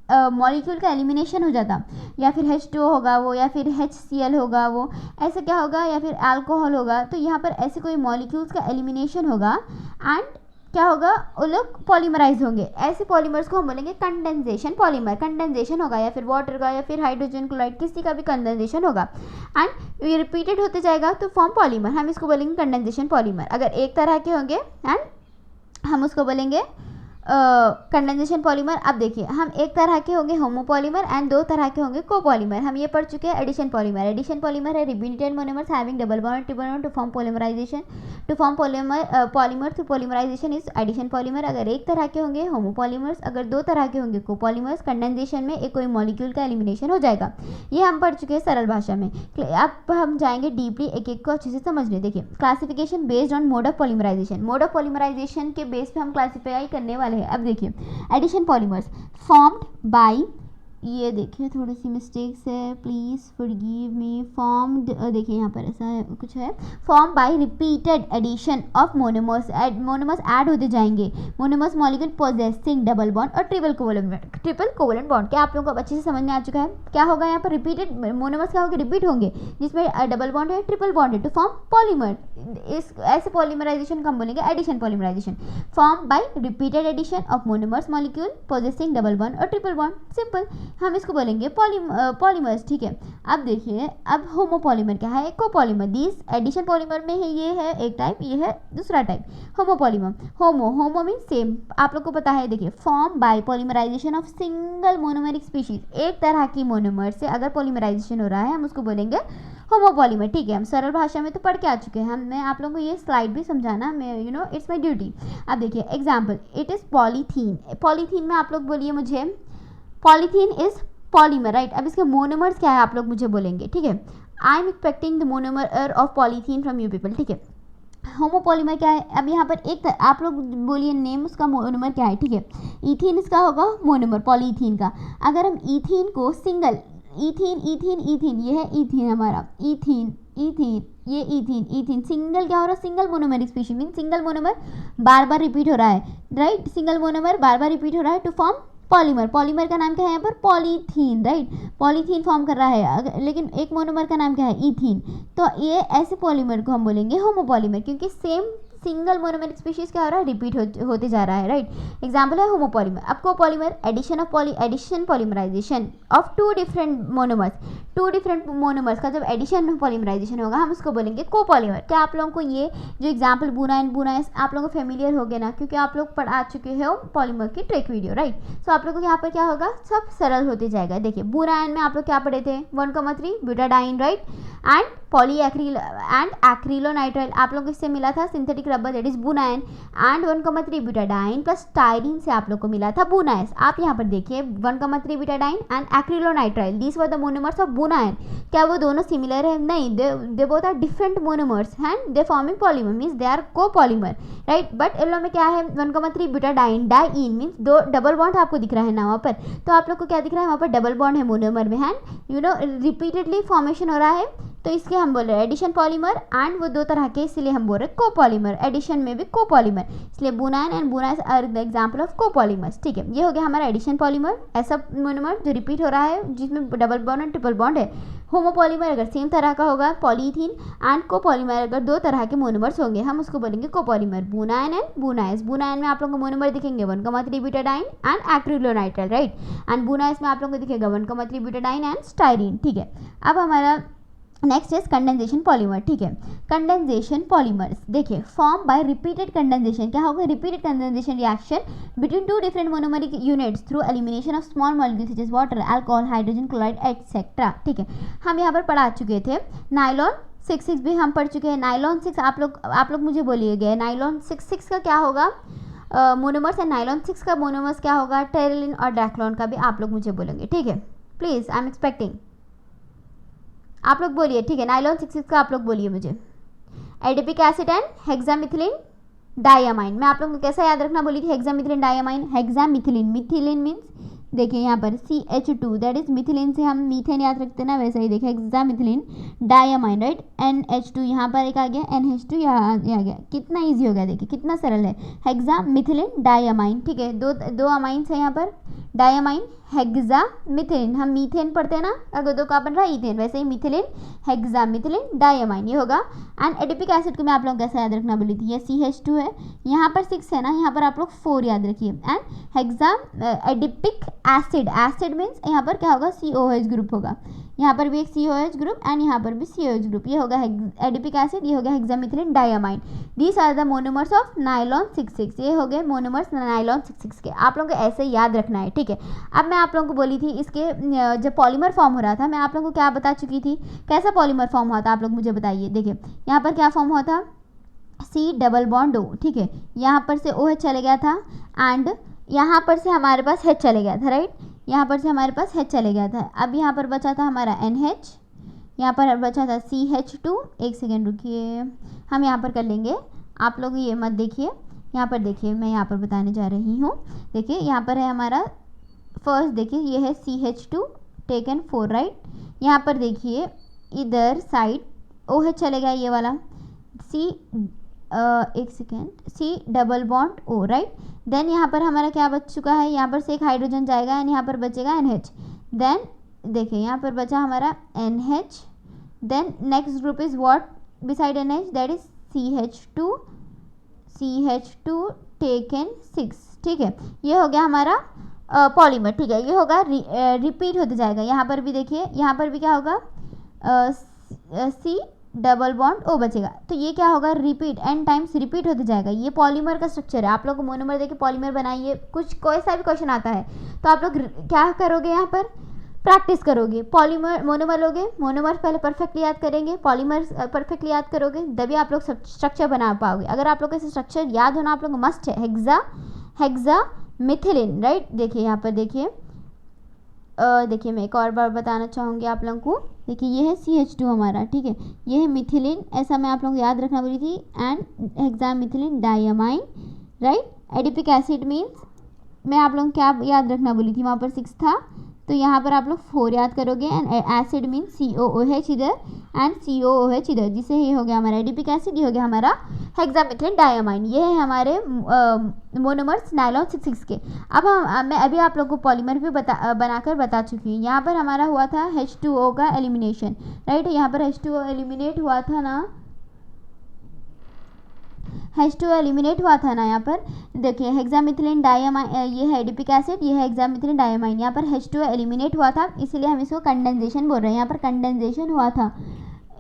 मॉलिक्यूल का एलिमिनेशन हो जाता, या फिर H2O होगा वो, या फिर HCl होगा वो, ऐसे क्या होगा, या फिर अल्कोहल होगा, तो यहाँ पर ऐसे कोई मॉलिक्यूल्स का एलिमिनेशन होगा एंड क्या होगा, वो लोग पॉलीमराइज होंगे। ऐसे पॉलीमर्स को हम बोलेंगे कंडेंसेशन पॉलीमर। कंडेंसेशन होगा या फिर वाटर का या फिर हाइड्रोजन क्लोराइड, किसी का भी कंडेंसेशन होगा एंड ये रिपीटेड होते जाएगा तो फॉर्म पॉलीमर, हम इसको बोलेंगे कंडेंसेशन पॉलीमर। अगर एक तरह के होंगे एंड हम उसको बोलेंगे कंडेंसेशन पॉलीमर। अब देखिए हम एक तरह के होंगे होमोपॉलीमर एंड 2 तरह के होंगे कोपॉलीमर। हम ये पढ़ चुके हैं एडिशन पॉलीमर है repeated monomers having double bond triple bond to form polymer through polymerisation is addition polymer. अगर एक तरह के होंगे होमोपॉलीमर्स, अगर 2 तरह के होंगे कोपॉलीमर्स। कंडेंसेशन में एक कोई मॉलिक्यूल का एलिमिनेशन हो जाएगा। ये हम पढ़ चुके हैं सरल भाषा में। अब हम जाएंगे डीपली, एक को अच्छे से समझने। देखिए classification based on mode of polymerisation के बेस पे हम क्लासिफाई करने वाले हैं। अब देखिए एडिशन पॉलीमर्स फॉर्म्ड बाय, ये देखिए थोड़ी सी मिस्टेक्स है, प्लीज़ फॉरगिव मी। फॉर्म्ड, देखिए यहाँ पर ऐसा है, कुछ है, form by repeated addition of monomers add होते जाएंगे। Monomers molecule possessing double bond और ट्रिपल कोवलेंट बॉन्ड। क्या आप लोगों को अच्छे से समझ में आ चुका है? क्या होगा यहाँ पर, रिपीटेड मोनोमर्स क्या होंगे, रिपीट होंगे जिसमें डबल बॉन्ड है, ट्रिपल बॉन्ड है, टू फॉर्म पॉलीमर। इस ऐसे पॉलीमराइजेशन को हम बोलेंगे addition polymerisation. Form by repeated addition of monomers molecule possessing double bond और ट्रिपल बॉन्ड, सिंपल, हम इसको बोलेंगे पॉलीमर्स, ठीक है। अब देखिए अब होमोपॉलीमर क्या है, कोपॉलीमर। दिस एडिशन पॉलीमर में है, ये है एक टाइप, ये है दूसरा type homopolymer. Homo mean same, आप लोग को पता है। देखिए form by polymerisation of single monomeric species, एक तरह की मोनोमर से अगर पॉलीमराइजेशन हो रहा है हम उसको बोलेंगे होमोपॉलीमर, ठीक है। हम सरल भाषा में तो पढ़ के आ चुके हैं, मैं आप लोगों को ये स्लाइड भी समझाना, मैं इट्स माई ड्यूटी। अब देखिए एग्जाम्पल, इट इज़ पॉलीथीन में आप लोग बोलिए मुझे, पॉलीथीन इज पॉलीमर, राइट। अब इसके मोनोमर्स क्या है आप लोग मुझे बोलेंगे, ठीक है। I am expecting the monomer of polythene from you people, ठीक है। होमोपॉलीमर क्या है, अब यहाँ पर एक आप लोग बोलिए नेम उसका मोनोमर क्या है, ठीक है। ईथीन इसका होगा मोनोमर पॉलीथीन का। अगर हम ईथीन को सिंगल, ईथीन ये है ईथीन हमारा, ईथीन ये ईथीन सिंगल क्या हो रहा है, single monomeric species mean single monomer बार बार रिपीट हो रहा है, राइट। सिंगल मोनोमर बार बार रिपीट हो रहा है टू फॉर्म पॉलीमर, पॉलीमर का नाम क्या है यहाँ पर, पॉलीथीन, राइट, पॉलीथीन फॉर्म कर रहा है, लेकिन एक मोनोमर का नाम क्या है, इथीन। तो ये ऐसे पॉलीमर को हम बोलेंगे होमोपॉलीमर, क्योंकि सेम सिंगल मोनोमेरिक स्पीशीज क्या हो रहा है, रिपीट होते जा रहा है, राइट। एग्जाम्पल है होमोपॉलीमर। अब copolymer, addition polymerization of two different monomers का जब एडिशन पॉलीमराइजेशन होगा हम उसको बोलेंगे कोपॉलीमर। क्या आप लोगों को ये जो एग्जाम्पल बुनाइन आप लोगों को फेमिलियर हो गया ना, क्योंकि आप लोग पढ़ा चुके हो पॉलीमर की ट्रेक वीडियो, राइट। सो आप लोगों को यहाँ पर क्या होगा, सब सरल होते जाएगा। देखिए बुनाइन में आप लोग क्या पढ़े थे, 1,3 butadiene, right, and polyacryl and acrylonitrile आप लोग को इससे मिला था synthetic rubber, that is buna N, and 1,3 butadiene plus styrene से आप लोग को मिला था बुनाइस। आप यहाँ पर देखिए 1,3 butadiene and acrylonitrile, these were the monomers of buna N. क्या वो दोनों सिमिलर है, नहीं, they both are different monomers and they forming polymer, means they are copolymer, right. But इन लोगों में क्या है, 1,3 ब्यूटाडाइन डाइइन मीन्स दो डबल बॉन्ड आपको दिख रहा है ना वहाँ पर, तो आप लोग को क्या दिख रहा है वहाँ पर, डबल बॉन्ड है मोनोमर में, एंड रिपीटेडली फॉर्मेशन हो रहा है, तो इसके हम बोल रहे हैं एडिशन पॉलीमर, एंड वो दो तरह के, इसलिए हम बोल रहे हैं कोपॉलीमर, एडिशन में भी कोपॉलीमर, इसलिए buna N and buna S are the example of copolymers. ठीक है, ये हो गया हमारा एडिशन पॉलीमर, ऐसा मोनोमर जो रिपीट हो रहा है जिसमें डबल बॉन्ड और ट्रिपल बॉन्ड है। होमोपॉलीमर अगर सेम तरह का होगा, पॉलीथीन, एंड कोपॉलीमर अगर दो तरह के मोनोमर्स होंगे हम उसको बोलेंगे कोपॉलीमर। बुनाइन एंड बुनाइस, बुनाइन में आप लोगों को मोनोमर दिखेंगे 1,3 butadiene and acrylonitrile, right, and buna S में आप लोगों को दिखेगा 1,3 ब्यूटाडाइन एंड स्टाइरिन। ठीक है, अब हमारा नेक्स्ट इज कंडेंसेशन पॉलीमर। ठीक है, कंडेंसेशन पॉलीमर्स देखिए फॉर्म बाय रिपीटेड कंडेंसेशन, क्या होगा, repeated condensation reaction between two different monomeric units through elimination of small molecules such as water, alcohol, hydrogen chloride etcetera. ठीक है, हम यहाँ पर पढ़ा चुके थे नाइलॉन 6 भी हम पढ़ चुके हैं। नाइलॉन 6 आप लोग मुझे बोलिएगा, नाइलॉन 6 का क्या होगा मोनोमर्स, एंड नाइलॉन 6 का मोनोमर्स क्या होगा, टेरेलिन और डैक्लोन का भी आप लोग मुझे बोलेंगे। ठीक है, प्लीज़ आई एम एक्सपेक्टिंग, आप लोग बोलिए। ठीक है, नाइलॉन 6 का आप लोग बोलिए मुझे। एडिपिक एसिड एंड हेक्सामिथिलीन डायमाइन, मैं आप लोगों को कैसा याद रखना बोली थी, हेक्सामिथिलीन डायमाइन, हेक्सामिथिलीन, मिथिलीन मीन्स देखिए यहाँ पर CH2 दैट इज मिथिलीन से हम मीथेन याद रखते हैं ना, वैसे ही देखिए हेक्सामिथिलीन डायमाइन, राइट, NH2 यहाँ पर एक आ गया, NH2 यहाँ आ गया, कितना इजी हो गया, देखिए कितना सरल है, हेक्सामिथिलीन डायमाइन। ठीक है, दो अमाइंस है यहाँ पर, डायमाइन हेक्सामिथिलीन, हम मीथेन पढ़ते हैं ना, अगर दो का बन रहा है इथेन, वैसे ही मिथिलीन हेक्सामिथिलीन डायमाइन ये होगा। एंड एडिपिक एसिड को मैं आप लोग कैसे याद रखना बोली थी, ये CH2 है, यहाँ पर 6 है ना, यहाँ पर आप लोग 4 याद रखिए। And adipic acid, acid means यहाँ पर क्या होगा, COH ग्रुप होगा, यहाँ पर भी एक COH ग्रुप एंड यहाँ पर भी COH ग्रुप, ये होगा एडिपिक एसिड, ये होगा hexamethylene diamine. These are the monomers of nylon 6 ये हो गए मोनोमर्स नाइलॉन 6 के, आप लोगों को ऐसे याद रखना है। ठीक है, अब मैं आप लोगों को बोली थी इसके जब पॉलीमर फॉर्म हो रहा था, मैं आप लोगों को क्या बता चुकी थी, कैसा पॉलीमर फॉर्म हुआ था, आप लोग मुझे बताइए। देखिए यहाँ पर क्या फॉर्म हुआ था, C डबल बॉन्ड O, ठीक है, यहाँ पर से OH चले गया था, एंड यहाँ पर से हमारे पास H चले गया था, राइट, यहाँ पर से हमारे पास H चले गया था। अब यहाँ पर बचा था हमारा NH, यहाँ पर बचा था CH2, एक सेकेंड रुकिए, हम यहाँ पर कर लेंगे, आप लोग ये मत देखिए, यहाँ पर देखिए मैं यहाँ पर बताने जा रही हूँ। देखिए यहाँ पर है हमारा फर्स्ट, देखिए ये है CH2 टेकन 4, राइट, यहाँ पर देखिए इधर साइड OH चले गया ये वाला, एक second, C double bond O, right, then यहाँ पर हमारा क्या बच चुका है, यहाँ पर से एक हाइड्रोजन जाएगा एंड यहाँ पर बचेगा NH, देन देखिए यहाँ पर बचा हमारा NH, then next group is what beside NH, that is CH2 taken 6। ठीक है, ये हो गया हमारा पॉलीमर। ठीक है, ये होगा रिपीट होते जाएगा, यहाँ पर भी देखिए, यहाँ पर भी क्या होगा, C डबल बॉन्ड O बचेगा, तो ये क्या होगा, रिपीट, एन टाइम्स रिपीट होते जाएगा। ये पॉलीमर का स्ट्रक्चर है, आप लोग को मोनोमर देके पॉलीमर बनाइए, कुछ कोई सा भी क्वेश्चन आता है तो आप लोग क्या करोगे, यहाँ पर प्रैक्टिस करोगे, पॉलीमर मोनोमर लोगे, मोनोमर पहले परफेक्टली याद करेंगे, पॉलीमर परफेक्टली याद करोगे, तभी आप लोग स्ट्रक्चर बना पाओगे। अगर आप लोग को ऐसे स्ट्रक्चर याद होना आप लोग को मस्ट है, हेक्सामिथिलीन, राइट, देखिए यहाँ पर देखिए, देखिए मैं एक और बार बताना चाहूँगी आप लोगों को, देखिए ये है CH2 हमारा, ठीक है, ये है मिथिलीन, ऐसा मैं आप लोगों को याद रखना बोली थी, and हेक्सामिथिलीन diamine, right. Adipic acid means मैं आप लोगों को क्या याद रखना बोली थी, वहाँ पर 6 था, तो यहाँ पर आप लोग 4 याद करोगे एंड एसिड मीन COOH इधर एंड COOH इधर, जिससे ये हो गया हमारा एडिपिक एसिड, ये हो गया हमारा हेक्सामिथिलीन डायमाइन। ये है हमारे मोनोमर्स नायलॉन 6 के। अब मैं अभी आप लोगों को पॉलीमर भी बनाकर बता चुकी हूँ। यहाँ पर हमारा हुआ था H2O का एलिमिनेशन, राइट। यहाँ पर H2O एलिमिनेट हुआ था ना, H2O एलिमिनेट हुआ था ना। यहाँ पर देखिए हेक्सामिथिलीन डायमाइन, ये है एडिपिक एसिड, ये है हेक्सामिथिलीन डायमाइन। यहाँ पर H2O एलिमिनेट हुआ था, इसलिए हम इसको कंडेंसेशन बोल रहे हैं। यहाँ पर कंडेंसेशन हुआ था,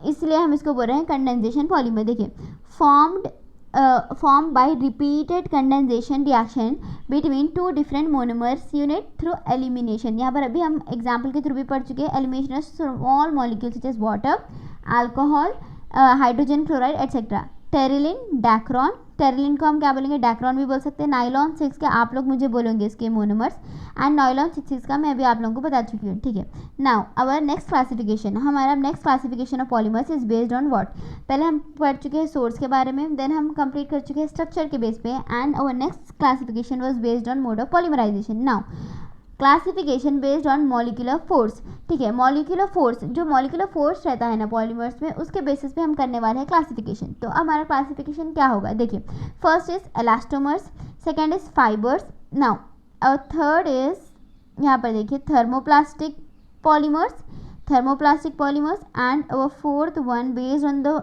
इसलिए हम इसको बोल रहे हैं कंडेंसेशन पॉलीमर। देखिए formed by repeated condensation reaction between two different monomers unit through elimination। यहाँ पर अभी हम एग्जाम्पल के थ्रू भी पढ़ चुके हैं। Elimination of small molecule such as water, alcohol, hydrogen chloride etcetera. Terylene, dacron, terylene को हम क्या बोलेंगे, डैक्रॉन भी बोल सकते हैं। नाइलॉन 6 के आप लोग मुझे बोलेंगे इसके मोनोमर्स, एंड नाइलॉन 6 का मैं अभी आप लोगों को बता चुकी हूँ, ठीक है। नाउ अवर नेक्स्ट क्लासिफिकेशन, हमारा next classification of polymers is based on what. पहले हम पढ़ चुके हैं सोर्स के बारे में, देन हम कंप्लीट कर चुके हैं स्ट्रक्चर के बेस पे, and our next classification was based on mode of polymerization. Now classification based on molecular force, ठीक है। मॉलिक्यूलर फोर्स, जो मॉलिक्यूलर फोर्स रहता है ना पॉलीमर्स में, उसके बेसिस पे हम करने वाले हैं क्लासिफिकेशन। तो हमारा क्लासिफिकेशन क्या होगा, देखिए first is elastomers, second is fibres, now और थर्ड इज यहाँ पर देखिए thermoplastic polymers, thermoplastic polymers, and our fourth one based on the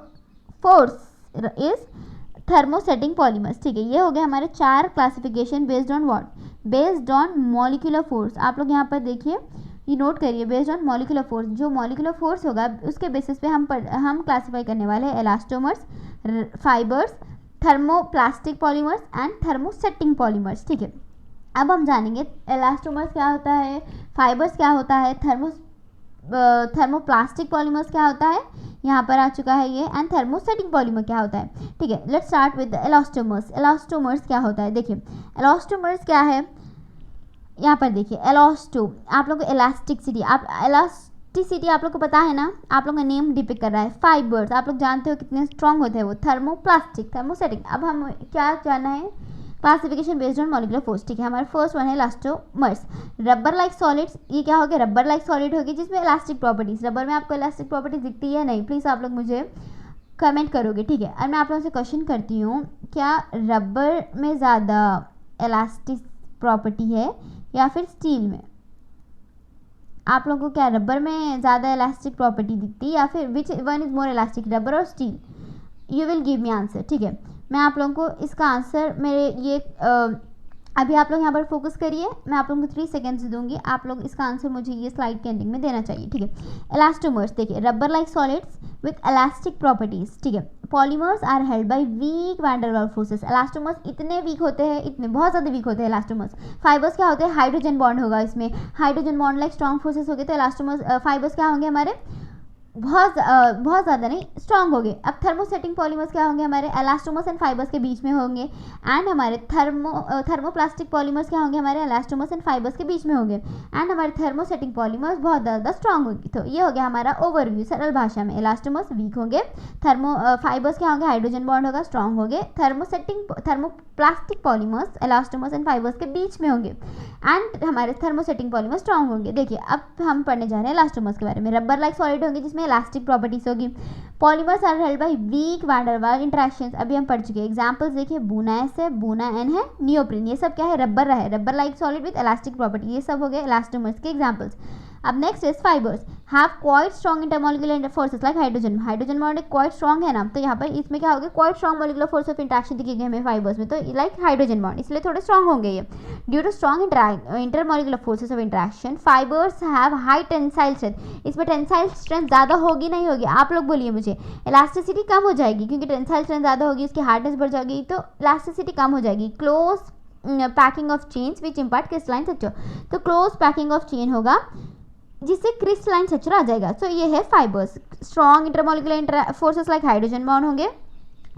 force is thermosetting polymers, ठीक है। ये हो गए हमारे 4 classification based on what, based on molecular force. आप लोग यहाँ पर देखिए, ये नोट करिए, बेस्ड ऑन मॉलिक्यूलर फोर्स। जो मॉलिक्यूलर फोर्स होगा उसके बेसिस पे हम क्लासिफाई करने वाले हैं elastomers, fibres, thermoplastic polymers and thermosetting polymers, ठीक है। अब हम जानेंगे इलास्टोमर्स क्या होता है, फाइबर्स क्या होता है, थर्मोप्लास्टिक पॉलीमर्स क्या होता है, यहाँ पर आ चुका है ये, एंड थर्मोसेटिंग पॉलीमर क्या होता है, ठीक है। Let's start with elastomers. Elastomers क्या होता है, देखिए इलास्टोमर्स क्या है, यहाँ पर देखिए इलास्टो, आप लोग को इलास्टिसिटी, आप इलास्टिसिटी आप लोग को पता है ना, आप लोग का नेम डिपिक्ट कर रहा है। फाइबर्स आप लोग जानते हो कितने स्ट्रॉन्ग होते हैं वो, थर्मोप्लास्टिक, थर्मोसेटिंग। अब हम क्या जानना है, classification based on molecular force, ठीक है। हमारा फर्स्ट वन है इलास्टोमर्स। रबर लाइक सॉलिड्स, ये क्या हो गया, रबर लाइक सॉलिड होगी जिसमें इलास्टिक प्रॉपर्टीज। रबर में आपको इलास्टिक प्रॉपर्टीज दिखती है नहीं, प्लीज़ आप लोग मुझे कमेंट करोगे, ठीक है। और मैं आप लोगों से क्वेश्चन करती हूँ, क्या रबर में ज़्यादा इलास्टिक प्रॉपर्टी है या फिर स्टील में? आप लोगों को क्या रबर में ज़्यादा इलास्टिक प्रॉपर्टी दिखती है या फिर which one is more elastic, rubber और steel? You will give me answer, ठीक है। मैं आप लोगों को इसका आंसर मेरे ये अभी आप लोग यहाँ पर फोकस करिए, मैं आप लोगों को 3 सेकेंड्स दूंगी, आप लोग इसका आंसर मुझे ये स्लाइड के एंडिंग में देना चाहिए, ठीक है। इलास्टोमर्स देखिए, rubber like solids with elastic properties, ठीक है। Polymers are held by weak van der Waals forces. Elastomers इतने वीक होते हैं, इतने बहुत ज़्यादा वीक होते हैं इलास्टोमर्स। फाइबर्स क्या होते हैं, हाइड्रोजन बॉन्ड होगा इसमें, hydrogen bond like strong forces हो गए, तो इलास्टोमर्स फाइबर्स क्या होंगे हमारे, बहुत ज़्यादा नहीं, स्ट्रॉन्ग हो गए। अब थर्मोसेटिंग पॉलीमर्स क्या होंगे हमारे, इलास्टोमर्स एंड फाइबर्स के बीच में होंगे, एंड हमारे थर्मोप्लास्टिक पॉलीमर्स क्या होंगे हमारे, इलास्टोमर्स एंड फाइबर्स के बीच में होंगे, एंड हमारे थर्मोसेटिंग पॉलीमर्स बहुत ज़्यादा स्ट्रॉन्ग होगी। तो ये हो गया हमारा ओवरव्यू सरल भाषा में। इलास्टोमर्स वीक होंगे, फाइबर्स क्या होंगे, हाइड्रोजन बॉन्ड होगा, स्ट्रॉन्ग होंगे। Thermoplastic polymers elastomers and fibres के बीच में होंगे, एंड हमारे थर्मोसेटिंग पॉलीमर्स स्ट्रॉन्ग होंगे। देखिए अब हम पढ़ने जा रहे हैं इलास्टोमर्स के बारे में। रबर लाइक सॉलिड होंगे जिसमें इलास्टिक प्रॉपर्टीज होगी। Polymers are held by weak van der Waals interactions, अभी हम पढ़ चुके हैं। एग्जांपल्स देखिए, बूना एस है, बूना एन है, नियोप्रिन, ये सब क्या है, रबर है, rubber like solid with elastic property, ये सब हो गए इलास्टोमर्स के एग्जांपल्स। अब next is fibres have quite strong intermolecular forces like hydrogen, hydrogen bond quite strong है ना, तो यहाँ पर इसमें क्या होगा, quite strong molecular force of interaction दिखेगी हमें फाइबर्स में, तो लाइक हाइड्रोजन बॉन्ड, इसलिए थोड़े स्ट्रॉन्ग होंगे ये। Due to strong intermolecular forces of interaction fibres have high tensile strength, इसमें टेंसाइल स्ट्रेंथ ज़्यादा होगी नहीं होगी, आप लोग बोलिए मुझे। इलास्टिसिटी कम हो जाएगी क्योंकि टेंसाइल स्ट्रेंथ ज़्यादा होगी, उसकी हार्डनेस बढ़ जाएगी, तो इलास्टिसिटी कम हो जाएगी। Close packing of chains which impart crystalline structure, तो क्लोज पैकिंग ऑफ चेन होगा जिससे क्रिस्टलाइन स्ट्रक्चर आ जाएगा। सो ये है fibres. Strong intermolecular forces like hydrogen bond होंगे।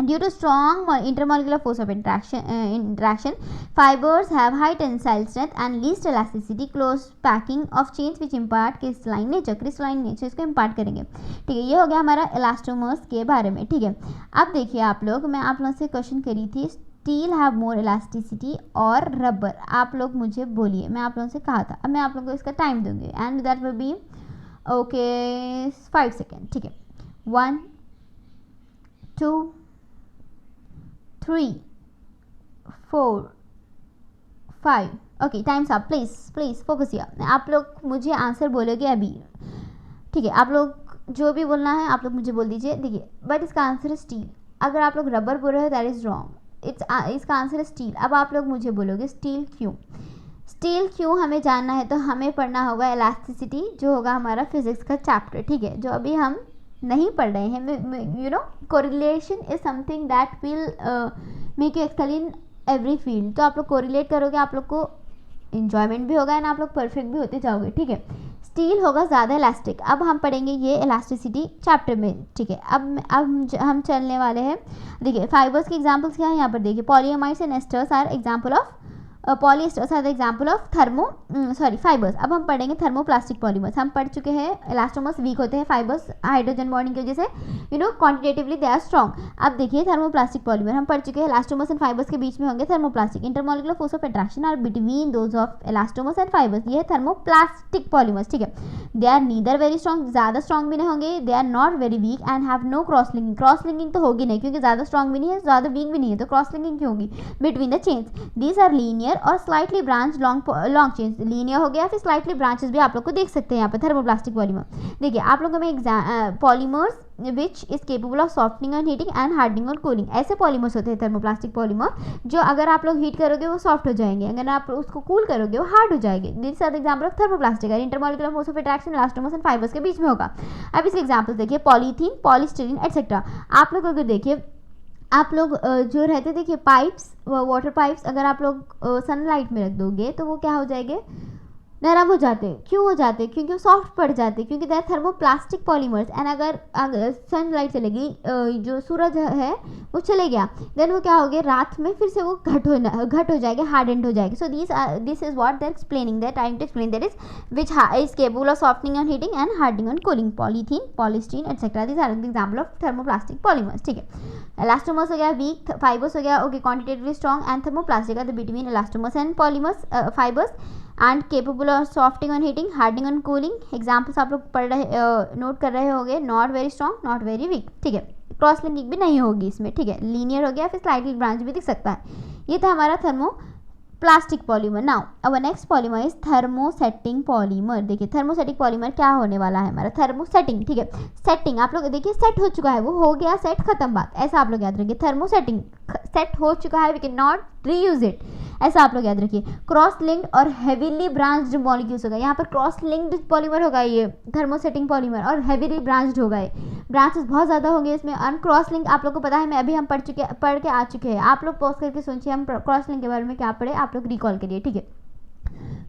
Due to strong intermolecular force of interaction fibres have high tensile strength and least elasticity, close packing of chains which impart crystalline nature, इसको impart करेंगे, ठीक है। ये हो गया हमारा elastomers के बारे में, ठीक है। अब देखिए आप लोग, मैं आप लोगों से क्वेश्चन करी थी स्टील हैव मोर इलास्टिसिटी और रबर? आप लोग मुझे बोलिए, मैं आप लोगों से कहा था। अब मैं आप लोगों को इसका टाइम दूंगी and that will be okay 5 second, ठीक है। 1 2 3 4 5 okay, times up. Please focus here. आप लोग मुझे आंसर बोलोगे अभी, ठीक है। आप लोग जो भी बोलना है आप लोग मुझे बोल दीजिए। देखिए, बट इसका आंसर है स्टील। अगर आप लोग रबर बोल रहे हो दैट इज़ रॉन्ग। इसका आंसर है स्टील। अब आप लोग मुझे बोलोगे स्टील क्यों? स्टील क्यों हमें जानना है तो हमें पढ़ना होगा इलास्टिसिटी, जो होगा हमारा फिजिक्स का चैप्टर, ठीक है, जो अभी हम नहीं पढ़ रहे हैं। You know, correlation is something that will make you excel in every field. तो आप लोग कोरिलेट करोगे, आप लोग को इन्जॉयमेंट भी होगा एंड आप लोग परफेक्ट भी होते जाओगे, ठीक है। स्टील होगा ज़्यादा इलास्टिक। अब हम पढ़ेंगे ये इलास्टिसिटी चैप्टर में, ठीक है। अब हम चलने वाले हैं। देखिए, फाइबर्स के एग्जांपल्स क्या है यहाँ पर देखिए। Polyamides and esters are example of polyesters are the example of fibres. अब हम पढ़ेंगे थर्मोप्लास्टिक पॉलीमर्स। हम पढ़ चुके हैं इलास्टोमर्स वीक होते हैं, फाइबर्स हाइड्रोजन बॉन्डिंग की वजह से क्वांटिटेटिवली दे आर स्ट्रॉन्ग। अब देखिए थर्मोप्लास्टिक पॉलीमर हम पढ़ चुके हैं, इलास्टोमर्स एंड फाइबर्स के बीच में होंगे thermoplastic. Intermolecular force of attraction are between those of elastomers and fibres. ये है थर्मोप्लास्टिक पॉलीमर्स, ठीक है। They are neither very strong, ज़्यादा स्ट्रॉन्ग भी नहीं होंगे, they are not very weak and have no cross linking. Cross linking तो होगी नहीं, क्योंकि ज़्यादा स्ट्रॉन्ग भी नहीं है, ज़्यादा वीक भी नहीं है, तो क्रॉस लिंकिंग क्यों होगी between the chains. These are linear और slightly branch long chains. Linear हो गया, फिर स्लाइटली ब्रांचेस भी आप लोग को देख सकते हैं यहाँ पे थर्मोप्लास्टिक पॉलीमर। देखिए, आप लोगों में polymers which is capable of softening and heating and hardening और कूलिंग। ऐसे पॉलीमर्स होते हैं थर्मोप्लास्टिक पॉलीमर, जो अगर आप लोग हीट करोगे वो सॉफ्ट हो जाएंगे, अगर आप उसको कूल करोगे वो हार्ड हो जाएंगे। This are the example of thermoplastic. Intermolecular force of attraction elastomers and fibres के बीच में होगा। अब इसके एग्जांपल देखिए, पॉलीथीन, पॉलीस्टीरीन एटसेट्रा। आप लोग अगर देखिए, आप लोग जो रहते देखिए पाइप्स, वाटर पाइप्स, अगर आप लोग सनलाइट में रख दोगे तो वो क्या हो जाएंगे, नरम हो जाते हैं। क्यों हो जाते हैं? क्योंकि वो सॉफ्ट पड़ जाते हैं, क्योंकि they are thermoplastic polymers. And अगर सनलाइट चलेगी, जो सूरज है वो चले गया, देन वो क्या हो गया, रात में फिर से वो घट हो जाएगा, हार्डेंड हो जाएगी। So this is what they explaining, they trying to explain that is which is capable of softening and heating and hardening and cooling. Polythene, polystyrene etcetera, this are the example of thermoplastic polymers, ठीक है। Elastomers हो गया weak, fibres हो गया okay quantitatively strong, and thermoplastic are the between elastomers and polymers fibres and capable of softening and heating, hardening and cooling. Examples आप लोग पढ़ रहे नोट कर रहे होंगे, not very strong, not very week, ठीक है। क्रॉस लिंकिंग भी नहीं होगी इसमें, ठीक है। लीनियर हो गया, फिर स्लाइटली ब्रांच भी दिख सकता है। ये था हमारा thermoplastic polymer. Now our next polymer is thermosetting polymer. देखिए, थर्मोसेटिंग पॉलीमर क्या होने वाला है हमारा, थर्मोसेटिंग, ठीक है। सेटिंग आप लोग देखिए, सेट हो चुका है, वो हो गया सेट, खत्म बात, ऐसा आप लोग याद रखिए। थर्मोसेटिंग सेट हो चुका है, we can not reuse it, ऐसा आप लोग याद रखिए। क्रॉस लिंक्ड और हेवीली ब्रांच्ड मॉलिक्यूल्स होगा, यहाँ पर क्रॉस लिंक्ड पॉलीमर होगा ये थर्मोसेटिंग पॉलीमर, और हेवीली ब्रांच्ड होगा ये, ब्रांचेस बहुत ज़्यादा होंगे इसमें। और क्रॉस लिंक आप लोग को पता है, मैं अभी हम पढ़ के आ चुके हैं। आप लोग पॉज करके सोचिए हम क्रॉस लिंक के बारे में क्या पढ़े, आप लोग रिकॉल करिए, ठीक है।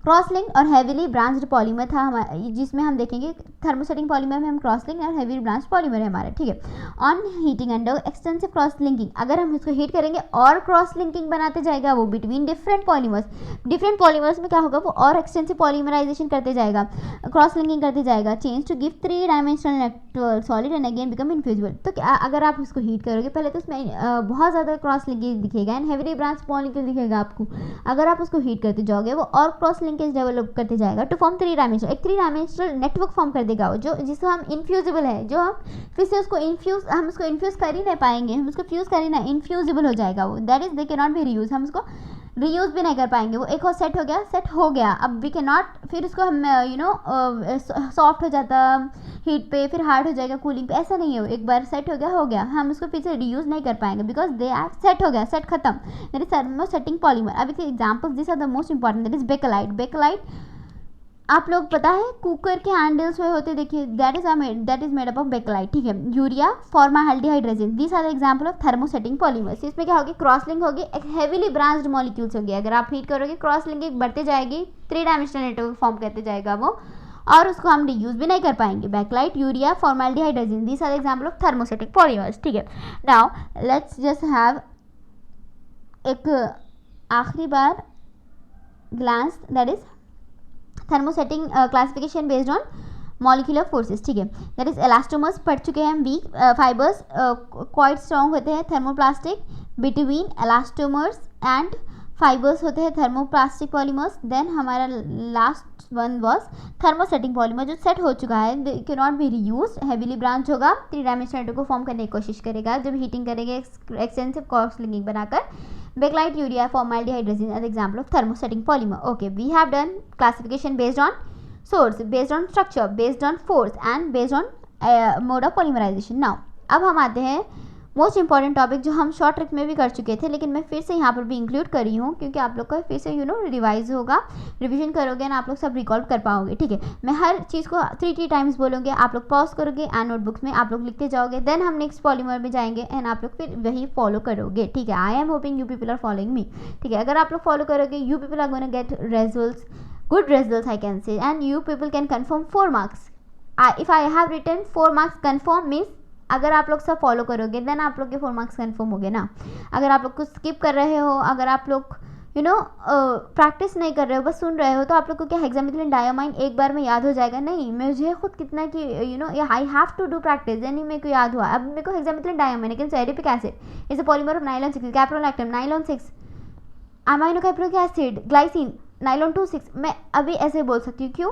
क्रॉस लिंक और हेवीली ब्रांच्ड पॉलीमर था हमारा, जिसमें हम देखेंगे थर्मोसेटिंग पॉलीमर में हम क्रॉस लिंक और हेवी ब्रांच पॉलीमर है हमारा, ठीक है। On heating under extensive cross linking, अगर हम इसको हीट करेंगे और क्रॉस लिंकिंग बनाते जाएगा वो बिटवीन डिफरेंट पॉलीमर्स में क्या होगा, वो और एक्सटेंसिव पॉलीमराइजेशन करते जाएगा, क्रॉस लिंकिंग करते जाएगा, change to give 3 dimensional network solid and again become infusible. तो अगर आप इसको हीट करोगे पहले तो उसमें बहुत ज़्यादा क्रॉस लिंकिंग दिखेगा एंड हेवी ब्रांच मॉलिक्यूल दिखेगा आपको। अगर आप उसको हीट करते जाओगे वो और क्रॉस लिंकेज डेवलप करते जाएगा टू फॉर्म 3 डायमेंशनल, एक 3 डायमेंशनल नेटवर्क फॉर्म कर देगा वो, जो जिसको हम इनफ्यूजिबल है, जो हम फिर से उसको इन्फ्यूज कर ही नहीं पाएंगे, हम उसको फ्यूज कर ही ना, इनफ्यूजिबल हो जाएगा वो, that is they can not be reuse, हम उसको रीयूज भी नहीं कर पाएंगे। वो एक और सेट हो गया, अब वी कैन नॉट, फिर उसको हम सॉफ्ट हो जाता हीट पे, फिर हार्ड हो जाएगा कूलिंग पे, ऐसा नहीं है। वो एक बार सेट हो गया, हम उसको फिर से रीयूज नहीं कर पाएंगे बिकॉज दे आर सेट हो गया, सेट खत्म, दैट इज थर्मोसेटिंग पॉलीमर। अब इसके examples this are the most important, that is bakelite. आप लोग पता है कुकर के हैंडल्स में होते, देखिए that is made up of bakelite, ठीक है। Urea, formaldehyde resin, this are the example of thermosetting polymers. इसमें क्या होगी, क्रॉस लिंक होगी, एक हेवीली ब्रांच्ड मॉलिक्यूल्स होगी, अगर आप हीट करोगे क्रॉस लिंक बढ़ते जाएगी, 3 डायमेंशनल नेटवर्क फॉर्म करते जाएगा वो, और उसको हम रीयूज भी नहीं कर पाएंगे। Bakelite, urea, formaldehyde resin, this are the example of thermosetting polymers, ठीक है। नाउ लेट्स जस्ट हैव एक आखिरी बार glance, that is thermosetting classification based on molecular forces, ठीक है। दैट इज इलास्टोमर्स पढ़ चुके हैं हम, वीक, फाइबर्स क्वाइट स्ट्रॉन्ग होते हैं, thermoplastic between elastomers and fibres होते हैं थर्मोप्लास्टिक पॉलीमर्स। देन हमारा last one was thermosetting polymer, जो सेट हो चुका है, can not be reuse, heavily branch होगा, 3 डायमेंशनल को फॉर्म करने की कोशिश करेगा जब हीटिंग करेंगे एक्सटेंसिव क्रॉस लिंकिंग बनाकर। Bakelite urea formaldehyde resin as example of thermosetting polymer. Okay, we have done classification based on source, based on structure, based on force and based on mode of polymerization. Now अब हम आते हैं most important topic जो हम short trick में भी कर चुके थे, लेकिन मैं फिर से यहाँ पर भी इंक्लूड कर रही हूँ क्योंकि आप लोग का फिर से रिवाइज होगा, रिवीजन करोगे ना आप लोग सब रिकॉल कर पाओगे। ठीक है, मैं हर चीज़ को 3 टाइम्स बोलूँगी, आप लोग पॉज करोगे एंड नोटबुक्स में आप लोग लिखते जाओगे, देन हम नेक्स्ट पॉलीमर में जाएंगे एंड आप लोग फिर वही फॉलो करोगे। ठीक है, I am hoping you people are following me. ठीक है, अगर आप लोग फॉलो करोगे you people are gonna get results, good results I can say, and you people can confirm 4 marks. If I have written 4 marks confirm means अगर आप लोग सब फॉलो करोगे देन आप लोग के 4 मार्क्स कन्फर्म हो गए ना। अगर आप लोग कुछ स्किप कर रहे हो, अगर आप लोग प्रैक्टिस नहीं कर रहे हो, बस सुन रहे हो, तो आप लोग को क्या हेक्सामेथिलीन डायमाइन एक बार में याद हो जाएगा? नहीं, मुझे खुद कितना कि I have to do practice, यानी मेरे को याद हुआ। अब मेरे को हेक्सामेथिलीन डायमाइन लेकिन adipic acid is a polymer of nylon 6, caprolactam nylon 6, amino caprolic acid, glycine nylon 2,6। मैं अभी ऐसे बोल सकती हूँ, क्यों?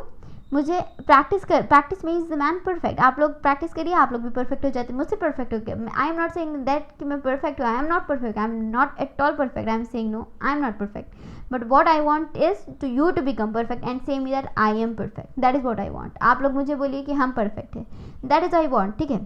मुझे प्रैक्टिस में इज द मैन परफेक्ट। आप लोग प्रैक्टिस करिए, आप लोग भी परफेक्ट हो जाते हैं, मुझसे परफेक्ट हो गया। I am not saying that कि मैं परफेक्ट हूँ, I am not perfect, I am not at all perfect, I am saying no, I am not perfect, but what I want is to you to become perfect and say me that I am perfect, that is what I want. आप लोग मुझे बोलिए कि हम perfect है, that is I want. ठीक है,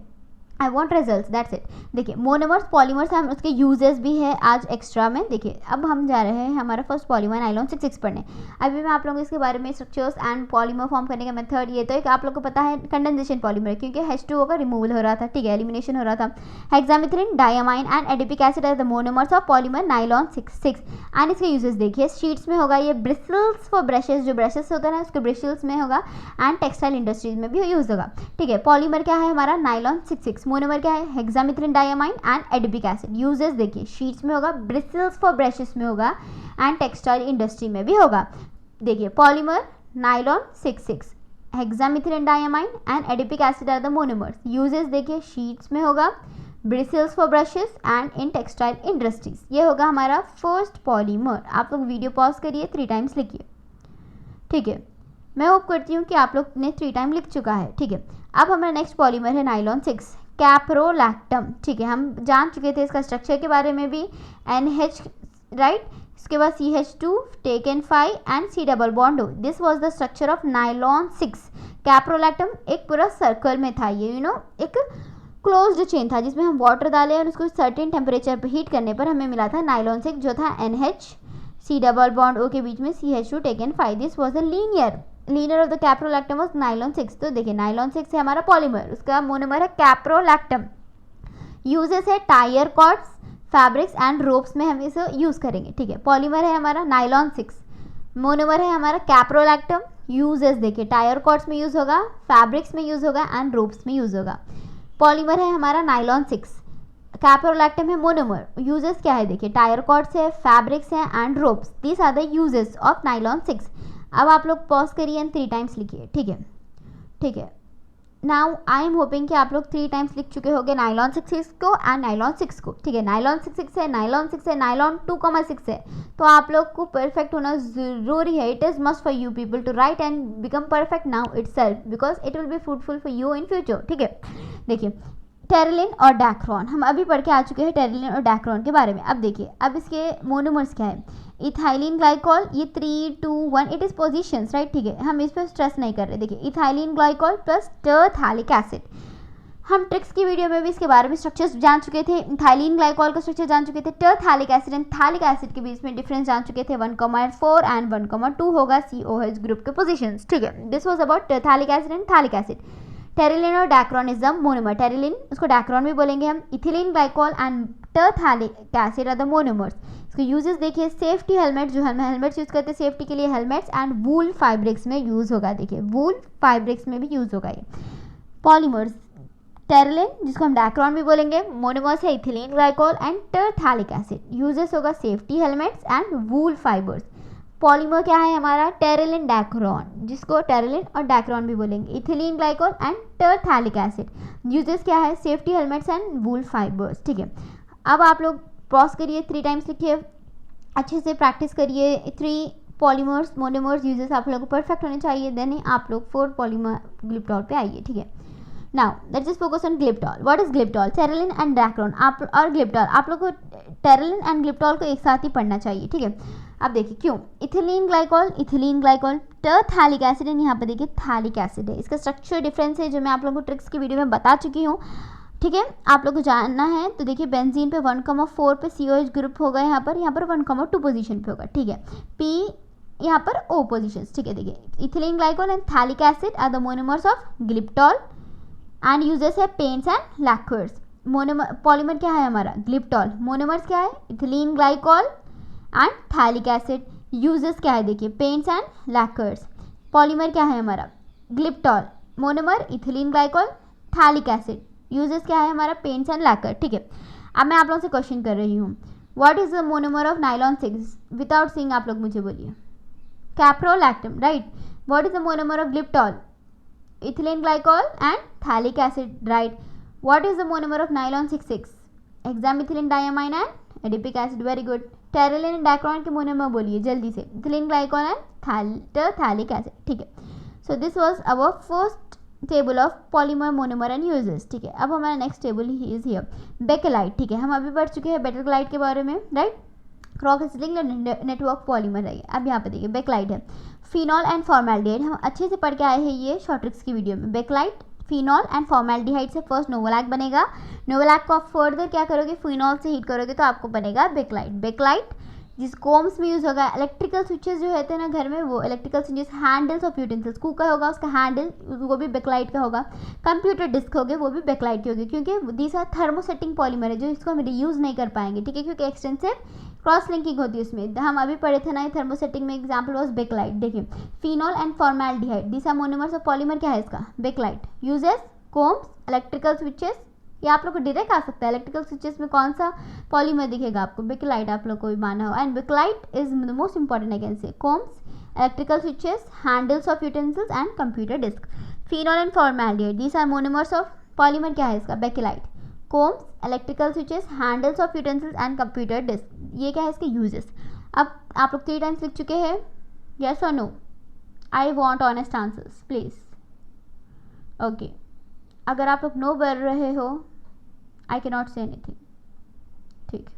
I want result, that's it. देखिए, मोनोमर्स पॉलीमर्स हम उसके यूजेस भी है आज एक्स्ट्रा में। देखिए, अब हम जा रहे हैं हमारा फर्स्ट पॉलीमर नाइलॉन 6 पढ़ने। अभी मैं आप लोगों को इसके बारे में स्ट्रक्चर्स एंड पॉलीमर फॉर्म करने का मेथड, ये तो एक आप लोग को पता है कंडेंसेशन पॉलीमर, क्योंकि H2O का रिमूवल हो रहा था। ठीक है, एलिमिनेशन हो रहा था। Hexamethylene diamine and adipic acid are the monomers of polymer nylon 6 and इसके यूजेस देखिए, शीट्स में होगा, ये ब्रिसल्स फॉर ब्रशेस, जो ब्रशेस होता है ना उसके ब्रिसल्स में होगा, एंड टेक्सटाइल इंडस्ट्रीज में भी यूज होगा। ठीक है, पॉलीमर क्या है हमारा नाइलॉन 6, मोनोमर क्या है hexamethylene diamine and adipic acid. Uses देखिए, शीट्स में होगा, ब्रिसल्स फॉर ब्रशेस में होगा, एंड टेक्सटाइल इंडस्ट्री में भी होगा। देखिए, polymer nylon 6, hexamethylene diamine and adipic acid are the monomers. Uses देखिए, शीट्स में होगा, bristles for brushes and in textile industries. ये होगा हमारा फर्स्ट पॉलीमर। आप लोग वीडियो पॉज करिए, 3 टाइम्स लिखिए। ठीक है, मैं होप करती हूँ कि आप लोग ने 3 टाइम लिख चुका है। ठीक है, अब हमारा नेक्स्ट पॉलीमर है नाइलॉन 6, कैप्रोलैक्टम। ठीक है, हम जान चुके थे इसका स्ट्रक्चर के बारे में भी, NH राइट, इसके बाद CH2 taken 5 and C double bond O। This was the structure of nylon 6। Caprolactam एक पूरा सर्कल में था, ये एक क्लोज्ड चेन था जिसमें हम वाटर डाले और उसको सर्टेन टेम्परेचर पर हीट करने पर हमें मिला था नाइलॉन 6, जो था NH C double bond O के बीच में CH2 taken 5। This was a linear of the caprolactam was nylon 6। तो देखिए, नाइलॉन 6 है हमारा पॉलीमर, उसका मोनोमर है कैप्रोलैक्टम। यूजेस है tyre cords, fabrics and ropes में हम इसे यूज करेंगे। ठीक है, पॉलीमर है हमारा नाइलॉन 6, मोनोमर है हमारा कैप्रोलैक्टम। यूजेस देखिए, टायर कॉर्ड्स में यूज होगा, फैब्रिक्स में यूज होगा, एंड रोप्स में यूज होगा। पॉलीमर है हमारा नाइलॉन 6, कैप्रोलैक्टम है मोनोमर। यूजेस क्या है देखिए, टायर कॉर्ड्स है, फैब्रिक्स है, and ropes. These are the uses of nylon 6। अब आप लोग पॉज करिए एंड 3 टाइम्स लिखिए। ठीक है, नाउ आई एम होपिंग कि आप लोग 3 टाइम्स लिख चुके होंगे नाइलॉन 6 को एंड नाइलॉन 6 को। ठीक है, नाइलॉन 6 है, नाइलॉन 6 है, नाइलॉन 2,6 है, तो आप लोग को परफेक्ट होना जरूरी है। It is must for you people to write and become perfect now itself, because it will be fruitful for you in future. ठीक है, देखिए, टेरिलिन और डैक्रोन हम अभी पढ़ के आ चुके हैं, टेरिलिन और डैक्रोन के बारे में। अब देखिए, अब इसके मोनोमर्स क्या है, इथाइलिन ग्लाइकॉल, ये 3, 2, 1 इट इज पोजीशंस राइट। ठीक है, हम इस पर स्ट्रेस नहीं कर रहे। देखिए, इथाइलिन ग्लाइकॉल प्लस टरथैलिक एसिड। हम ट्रिक्स की वीडियो में भी इसके बारे में स्ट्रक्चर्स जान चुके थे, इथाइलिन ग्लाइकॉल का स्ट्रक्चर जान चुके थे, टरथैलिक एसिड एंड थैलिक एसिड के बीच में डिफरेंस जान चुके थे। 1,4 एंड 1,2 होगा COH ग्रुप के पोजीशंस। ठीक है, this was about terephthalic acid and phthalic acid. Terylene और Dacron is the monomer, terylene उसको डैक्रोन भी बोलेंगे हम। Ethylene glycol and terephthalic acid are the monomers. इसके यूजेस देखिए, सेफ्टी हेलमेट, जो हम हेलमेट्स यूज करते हैं सेफ्टी के लिए, हेलमेट्स एंड वूल फैब्रिक्स में यूज होगा। देखिए, वूल फैब्रिक्स में भी यूज होगा ये। पॉलीमर्स, टेरिलिन जिसको हम डैक्रोन भी बोलेंगे, मोनोमर्स है ethylene glycol and terephthalic acid. Uses होगा safety helmets and wool fibres. Polymer क्या है हमारा, टेरिलिन डैक्रोन, जिसको टेरिलिन और डैक्रोन भी बोलेंगे, ethylene glycol and terephthalic acid. Uses क्या है, safety helmets and wool fibres. ठीक है, अब आप लोग पॉज करिए, 3 टाइम्स लिखिए, अच्छे से प्रैक्टिस करिए। 3 पॉलीमर्स मोनोमर्स यूजेस आप लोगों को परफेक्ट होने चाहिए, देन ही आप लोग 4 पॉलीमर ग्लिप्टॉल पे आइए, ठीक है। Now let's just focus on glyptal. What is glyptal? Terylene and Dacron आप और ग्लिप्टॉल, आप लोग को टेरेलिन एंड ग्लिप्टॉल को एक साथ ही पढ़ना चाहिए, ठीक है। अब देखिए क्यों। Ethylene glycol phthalic acid and यहाँ पे देखिए थैलिक एसिड है। इसका स्ट्रक्चर डिफरेंस है जो मैं आप लोगों को ट्रिक्स की वीडियो में बता चुकी हूँ, ठीक है। आप लोग को जानना है तो देखिए बेंजीन पे 1,4 पे COH ग्रुप होगा, यहाँ पर 1,2 पोजीशन पे होगा, ठीक है। P यहाँ पर O पोजीशन, ठीक है। देखिए ethylene glycol and phthalic acid are the monomers of glyptal and uses है paints and lacquers. Monomer polymer क्या है हमारा? ग्लिप्टॉल। मोनोमर्स क्या है? Ethylene glycol and phthalic acid. Uses क्या है? देखिए पेंट्स एंड लैक्वर्स। पॉलीमर क्या है हमारा? Glyptal. Monomer ethylene glycol, phthalic acid. Uses क्या है हमारा? पेंट्स एंड लैकर, ठीक है। अब मैं आप लोगों से क्वेश्चन कर रही हूँ, what is the monomer of nylon 6? Without seeing आप लोग मुझे बोलिए। Caprolactam, right. What is the monomer of glyptal? Ethylene glycol and phthalic acid, right. What is the monomer of nylon 6? Hexamethylene diamine and adipic acid, very good. Terylene and Dacron के monomer बोलिए जल्दी से। Ethylene glycol and phthalic acid, ठीक है। So this was our first table of polymer, monomer and uses, ठीक है। अब हमारा next table he is here, bakelite, ठीक है। हम अभी पढ़ चुके हैं बेकेलाइट के बारे में, राइट। क्रॉस-लिंक्ड नेटवर्क पॉलीमर है। अब यहाँ पे देखिए बेकेलाइट है, फिनॉल एंड फॉर्मेल्डिहाइड। हम अच्छे से पढ़ के आए हैं ये शॉर्ट ट्रिक्स की वीडियो में। बेकेलाइट फिनॉल एंड फॉर्मेल्डिहाइड से फर्स्ट नोवोलैक बनेगा। नोवोलैक को आप फर्दर क्या करोगे? फिनॉल से हीट करोगे तो आपको बनेगा बेकेलाइट। बेकेलाइट जिस कोम्स में यूज़ होगा, इलेक्ट्रिकल स्विचेस जो होते हैं ना घर में, वो electrical switches, handles of utensils, cooker होगा उसका हैंडल वो भी बेकेलाइट का होगा। कंप्यूटर डिस्क होगे वो भी बेकेलाइट की होगी, क्योंकि दीज आर थर्मोसेटिंग पॉलीमर है जो इसको हम रीयूज़ नहीं कर पाएंगे, ठीक है, क्योंकि एक्सटेंसिव क्रॉस लिंकिंग होती है उसमें। हम अभी पढ़े थे ना ये थर्मोसेटिंग में, एग्जाम्पल वॉज बेकेलाइट। देखिए phenol and formaldehyde, this are monomers of polymer, क्या है इसका? Bakelite. Uses combs, electrical switches, ये आप लोग को डायरेक्ट आ सकता है। इलेक्ट्रिकल स्विचेस में कौन सा पॉलीमर दिखेगा आपको? बेकेलाइट आप लोग को भी माना हो। And bakelite is the most important, I can say. Combs, electrical switches, handles of utensils and computer disc. Phenol and formaldehyde, these are monomers of polymer, क्या है इसका? Bakelite. Combs, electrical switches, handles of utensils and computer disc, ये क्या है इसके uses. अब आप लोग 3 टाइम्स लिख चुके हैं, यस और no? I want honest answers please. Okay, अगर आप लोग नो बोल रहे हो, I can not say anything, ठीक।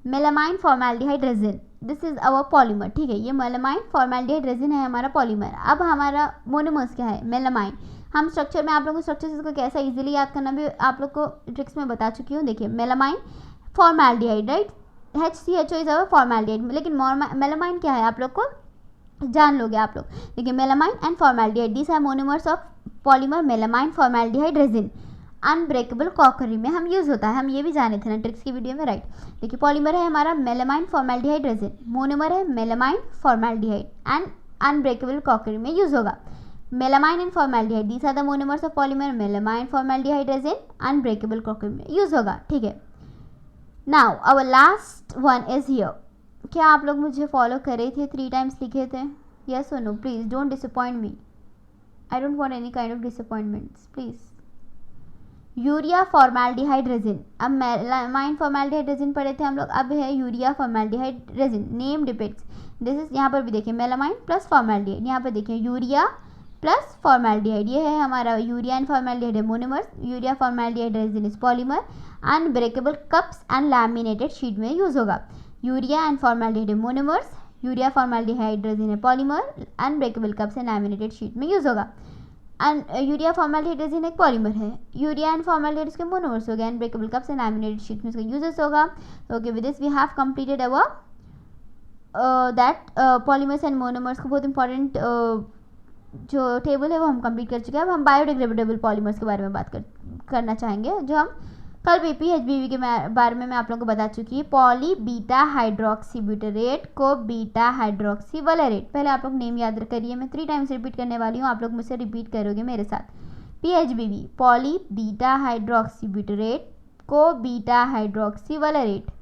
Melamine formaldehyde resin, this is our polymer, ठीक है। ये मेलामाइन फॉर्मेल्डिहाइड रेजिन है हमारा पॉलीमर। अब हमारा मोनोमर्स क्या है? मेलामाइन। हम स्ट्रक्चर में आप लोगों को स्ट्रक्चर इसको कैसा इजीली याद करना भी आप लोग को ट्रिक्स में बता चुकी हूँ। देखिए melamine formaldehyde, right. HCHO is our formaldehyde, लेकिन मेलामाइन क्या है आप लोग को जान लोगे आप लोग। देखिए melamine and formaldehyde, this are monomers of polymer melamine formaldehyde resin. Unbreakable crockery में हम यूज़ होता है, हम ये भी जाने थे ना ट्रिक्स की वीडियो में, राइट। देखिए पॉलीमर है हमारा मेलामाइन फॉर्मेल्डिहाइड रेजिन, मोनोमर है melamine formaldehyde and unbreakable crockery में यूज़ होगा। Melamine and formaldehyde, these are the monomers of polymer melamine formaldehyde resin, unbreakable crockery में यूज़ होगा, ठीक है। Now our last one is here. क्या आप लोग मुझे फॉलो करे थे? 3 टाइम्स लिखे थे, यस और no? Please don't disappoint me, I don't want any kind of disappointments, please. Urea formaldehyde resin, अब मेलामाइन फॉर्मेल्डिहाइड रेजिन पढ़े थे हम लोग, अब है urea formaldehyde resin. Name depicts this is, यहाँ पर भी देखिए मेलामाइन प्लस फॉर्मेल्डिहाइड, यहाँ पर देखिए यूरिया प्लस फॉर्मेल्डिहाइड, ये है हमारा यूरिया एंड फॉर्मेल्डिहाइड है monomers. Urea formaldehyde resin is polymer, unbreakable cups and laminated sheet में यूज होगा। Urea and formaldehyde monomers, urea formaldehyde resin है polymer, unbreakable cups and laminated sheet में use होगा। And urea formaldehyde resin एक polymer है। Urea and formaldehyde इसके monomers हो गए, unbreakable cups and laminated sheet में इसका यूजेस होगा। Okay, with this we have completed our that polymers and monomers को बहुत इंपॉर्टेंट जो टेबल है वो हम कंप्लीट कर चुके हैं। अब हम बायोडिग्रेडेबल पॉलीमर्स के बारे में बात करना चाहेंगे, जो हम कल PPHBV के बारे में मैं आप लोगों को बता चुकी है। Poly beta hydroxy butyrate co beta hydroxy वलेरेट, पहले आप लोग नेम याद करिए, मैं 3 टाइम्स रिपीट करने वाली हूँ, आप लोग मुझसे रिपीट करोगे मेरे साथ। PHBV poly beta hydroxy butyrate co beta hydroxy valerate.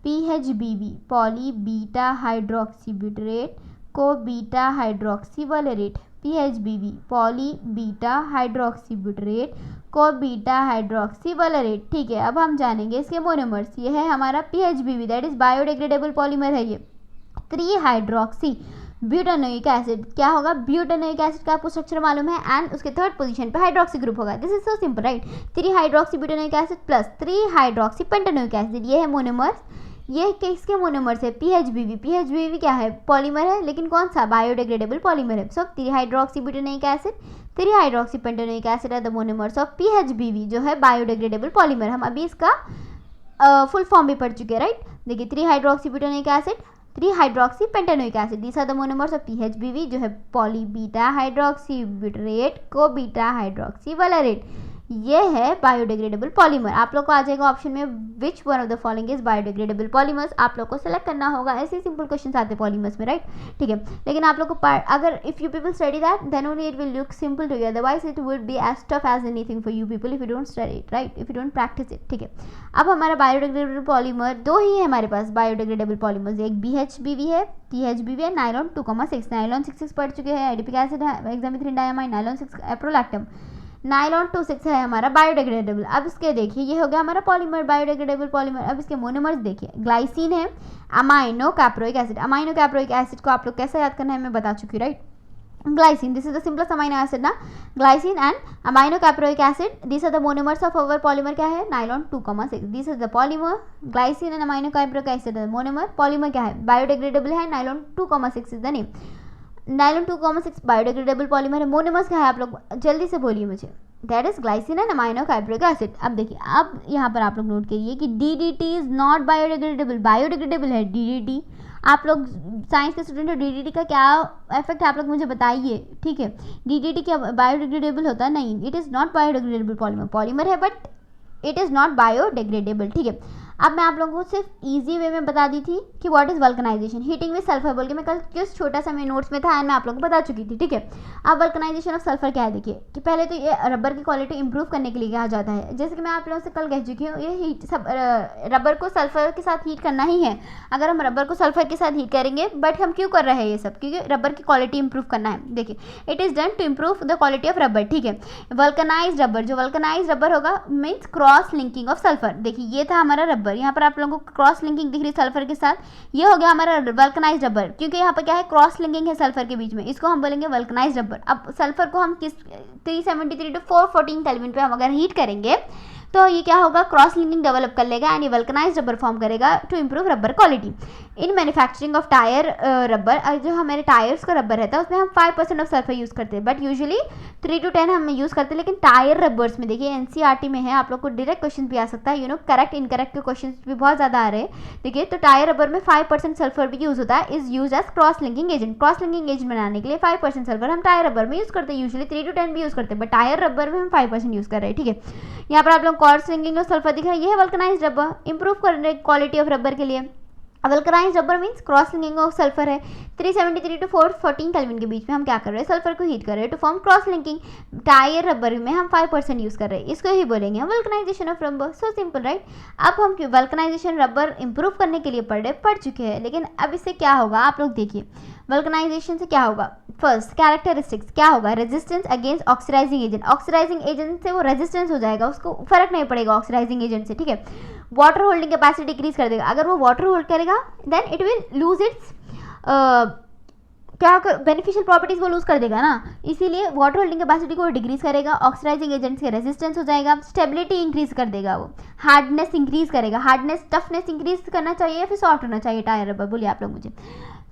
PHBV poly beta hydroxy butyrate co beta hydroxy valerate, PHBV poly beta hydroxy butyrate co beta hydroxy valerate. ठीक है, अब हम जानेंगे इसके मोनोमर्स। ये है हमारा PHBV, that is biodegradable polymer है ये। 3 हाइड्रोक्सी ब्यूटानोइक एसिड, क्या होगा, ब्यूटानोइक एसिड का आपको स्ट्रक्चर मालूम है एंड उसके थर्ड पोजीशन पे हाइड्रोक्सी ग्रुप होगा। This is so simple right. 3 hydroxy butanoic acid plus 3 hydroxy pentanoic acid, ये है मोनोमर्स। ये किसके मोनोमर्स है, PHBV। PHBV क्या है, पॉलीमर है, लेकिन कौन सा, बायोडिग्रेडेबल पॉलीमर है। So 3 hydroxy butanoic acid 3 hydroxy pentanoic acid are the monomers of PHBV, जो है बायोडिग्रेडेबल पॉलीमर। हम अभी इसका फुल फॉर्म भी पढ़ चुके हैं राइट। देखिए 3 hydroxy butanoic acid 3 hydroxy pentanoic acid, these are the monomers of PHBV, जो है poly beta hydroxy butyrate co beta hydroxy valerate. ये है बायोडिग्रेडेबल पॉलीमर। आप लोग को आ जाएगा ऑप्शन में which one of the following is biodegradable polymers, आप लोग को सेलेक्ट करना होगा। ऐसे सिंपल क्वेश्चन आते हैं पॉलीमर्स में राइट। ठीक है, लेकिन आप लोग को अगर if you people study that then only it will look simple to you, otherwise it would be as tough as anything for you people if you don't study it right, if you don't practice it. ठीक है, अब हमारा biodegradable polymer दो ही है हमारे पास biodegradable polymers, एक BHBV है, PHBV है, नायलॉन 2,6, नायलॉन 6 पढ़ चुके हैं, एडिपिक एसिड है, हेक्सामेथ्रिन डायमाइन, नायलॉन 6 एप्रोलैक्टम, नायलॉन 2,6 है हमारा बायोडिग्रेडेबल। अब इसके देखिए ये हो गया हमारा पॉलीमर बायोडिग्रेडेबल पॉलीमर। अब इसके मोनोमर्स देखिए, ग्लाइसिन है, amino caproic acid. Amino caproic acid को आप लोग कैसे याद करना है मैं बता चुकी हूँ right. Glycine, this is the simplest amino acid ना, glycine and amino caproic acid, this are the monomers of our polymer. क्या है, nylon 2,6, this is the polymer. Glycine and amino caproic acid monomer, polymer क्या है, biodegradable है, nylon 2,6 is the name. Nylon 2,6 biodegradable polymer है। Monomers क्या है आप लोग जल्दी से बोलिए मुझे, that is glycine and amino caproic acid. अब देखिए, अब यहाँ पर आप लोग नोट करिए कि DDT is not biodegradable, biodegradable है DDT। आप लोग साइंस के स्टूडेंट हो, DDT का क्या इफेक्ट है आप लोग मुझे बताइए। ठीक है, DDT क्या बायोडिग्रेडेबल होता है, नहीं, it is not biodegradable polymer, polymer है but it is not biodegradable. ठीक है, अब मैं आप लोगों को सिर्फ इजी वे में बता दी थी कि what is vulcanization, heating with sulphur बोल के मैं कल किस छोटा सा मेरे नोट्स में था एंड मैं आप लोगों को बता चुकी थी। ठीक है, अब वल्कनाइजेशन ऑफ सल्फर क्या है, देखिए कि पहले तो ये रबर की क्वालिटी इंप्रूव करने के लिए कहा जाता है। जैसे कि मैं आप लोगों से कल कह चुकी हूँ, ये हीट सब रबर को सल्फर के साथ हीट करना ही है। अगर हम रबर को सल्फर के साथ हीट करेंगे, बट हम क्यों कर रहे हैं ये सब, क्योंकि रबर की क्वालिटी इंप्रूव करना है। देखिए, it is done to improve the quality of rubber. ठीक है, वल्कनाइज रबर, जो वल्कनाइज रबर होगा means cross linking of sulphur. देखिए ये था हमारा रबर, यहाँ पर आप लोगों को क्रॉस लिंकिंग दिख रही है सल्फर के साथ, ये हो गया हमारा वल्कनाइज रबर, क्योंकि यहाँ पर क्या है, क्रॉस लिंकिंग है सल्फर के बीच में, इसको हम बोलेंगे वल्कनाइज रबर। अब सल्फर को हम किस 373 to 414 केल्विन पे हम अगर हीट करेंगे तो ये क्या होगा, क्रॉस लिंकिंग डेवलप कर लेगा एंड ये वल्कनाइज रबर फॉर्म करेगा to improve rubber quality. In manufacturing of tyre rubber, जो हमारे टायर्स का रबर रहता है उसमें हम 5% ऑफ सल्फर यूज़ करते हैं, बट यूजुअली 3 to 10 हम यूज़ करते हैं। लेकिन टायर रबर्स में देखिए NCERT में है, आप लोग को डायरेक्ट क्वेश्चन भी आ सकता है, करेक्ट इनकरेक्ट के क्वेश्चन भी बहुत ज़्यादा आ रहे हैं। देखिए तो टायर रबर में 5% सल्फर भी यूज़ होता है, is use as cross linking agent. Cross linking agent बनाने के लिए 5% सल्फर हम टायर रबर में यूज़ करते हैं, यूजुअली 3 to 10 भी यूज़ करते हैं, बट टायर रबर में हम 5% यूज़ कर रहे हैं। ठीक है, यहाँ पर आप लोग क्रॉस लिंकिंग ऑफ सल्फर दिख रहा है, ये है वल्कनाइज रबर, इंप्रूव कर रहे क्वालिटी ऑफ रबर के लिए। Vulcanise rubber means cross linking of sulphur है। 373 to 414 केल्विन के बीच में हम क्या कर रहे हैं, सल्फर को हीट कर रहे हैं to form cross linking. Tyre rubber में हम 5% यूज़ कर रहे हैं, इसको ही बोलेंगे हम vulcanization of rubber. So simple right. अब हम वल्कनाइजेशन रबर इंप्रूव करने के लिए पढ़ चुके हैं, लेकिन अब इससे क्या होगा आप लोग देखिए, वल्कनाइजेशन से क्या होगा, फर्स्ट कैरेक्टरिस्टिक्स क्या होगा, resistance against oxidizing agent. Oxidizing agent से वो रेजिस्टेंस हो जाएगा, उसको फर्क नहीं पड़ेगा ऑक्सीडाइजिंग एजेंट से। ठीक है, वाटर होल्डिंग कैपेसिटी डिक्रीज कर देगा, अगर वो वाटर होल्ड करेगा then it will lose its क्या बेनिफिशियल प्रॉपर्टीज वो लूज कर देगा ना, इसीलिए वाटर होल्डिंग कैपेसिटी को डिक्रीज करेगा, ऑक्सीडाइजिंग एजेंट्स के रेजिस्टेंस हो जाएगा, स्टेबिलिटी इंक्रीज कर देगा, वो हार्डनेस इंक्रीज करेगा। हार्डनेस टफनेस इंक्रीज करना चाहिए या फिर सॉफ्ट होना चाहिए टायर रबर, बोलिए आप लोग मुझे।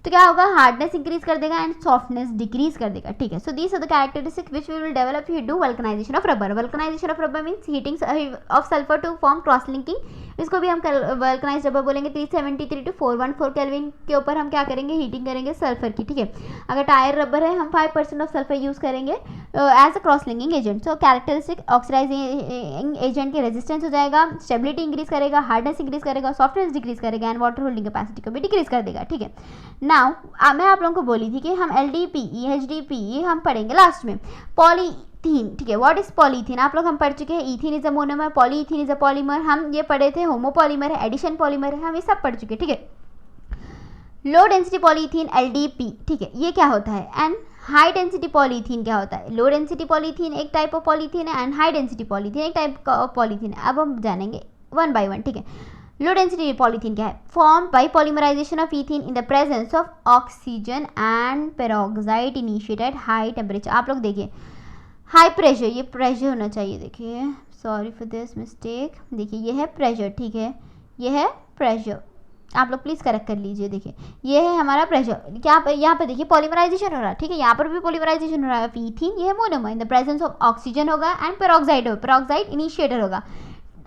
तो क्या होगा, हार्डनेस इंक्रीज कर देगा एंड सॉफ्टनेस डिक्रीज कर देगा। ठीक है, so these are the characteristics which we will develop if you do vulcanization of rubber. Vulcanization of rubber means heating of sulphur to form cross linking, इसको भी हम vulcanise rubber बोलेंगे। 373 to 414 kelvin के ऊपर हम क्या करेंगे, हीटिंग करेंगे सल्फर की। ठीक है, अगर टायर रबर है हम 5% ऑफ सल्फर यूज़ करेंगे as a cross linking agent. So characteristic oxidising agent के रेजिस्टेंस हो जाएगा, स्टेबिलिटी इंक्रीज करेगा, हार्डनेस इंक्रीज करेगा, सॉफ्टनेस डिक्रीज करेगा एंड वाटर होल्डिंग कैपेसिटी को भी डिक्रीज कर देगा। ठीक है, नाउ मैं आप लोगों को बोली थी कि हम LDPE HDPE हम पढ़ेंगे लास्ट में। पॉलीथीन, ठीक है, व्हाट इज पॉलीथीन आप लोग हम पढ़ चुके हैं। Ethene is a monomer, polythene is a polymer, हम ये पढ़े थे। होमोपॉलीमर है, एडिशन पॉलीमर है, हम ये सब पढ़ चुके हैं। ठीक है, लो डेंसिटी पॉलीथीन LDP, ठीक है, ये क्या होता है, एंड हाई डेंसिटी पॉलीथीन क्या होता है। लो डेंसिटी पॉलीथीन एक टाइप ऑफ पॉलीथीन है एंड हाई डेंसिटी पॉलीथीन एक टाइप ऑफ पॉलीथीन है। अब हम जानेंगे वन बाय वन, ठीक है। लो डेंसिटी पॉलीथीन क्या है, form by polymerisation of ethene in the presence of oxygen and peroxide initiated high temperature. आप लोग देखिए हाई प्रेशर, ये प्रेशर होना चाहिए, देखिए सॉरी फॉर दिस मिस्टेक, देखिए ये है प्रेशर, ठीक है, ये है प्रेशर, आप लोग प्लीज़ करेक्ट कर लीजिए। देखिए ये है हमारा प्रेशर, क्या यहाँ पे देखिए पॉलीमराइजेशन हो रहा है, ठीक है, यहाँ पर भी पॉलीमराइजेशन हो रहा है। ईथीन ये है monomer, in the presence of oxygen होगा एंड पेरोक्साइड इनिशिएटर होगा।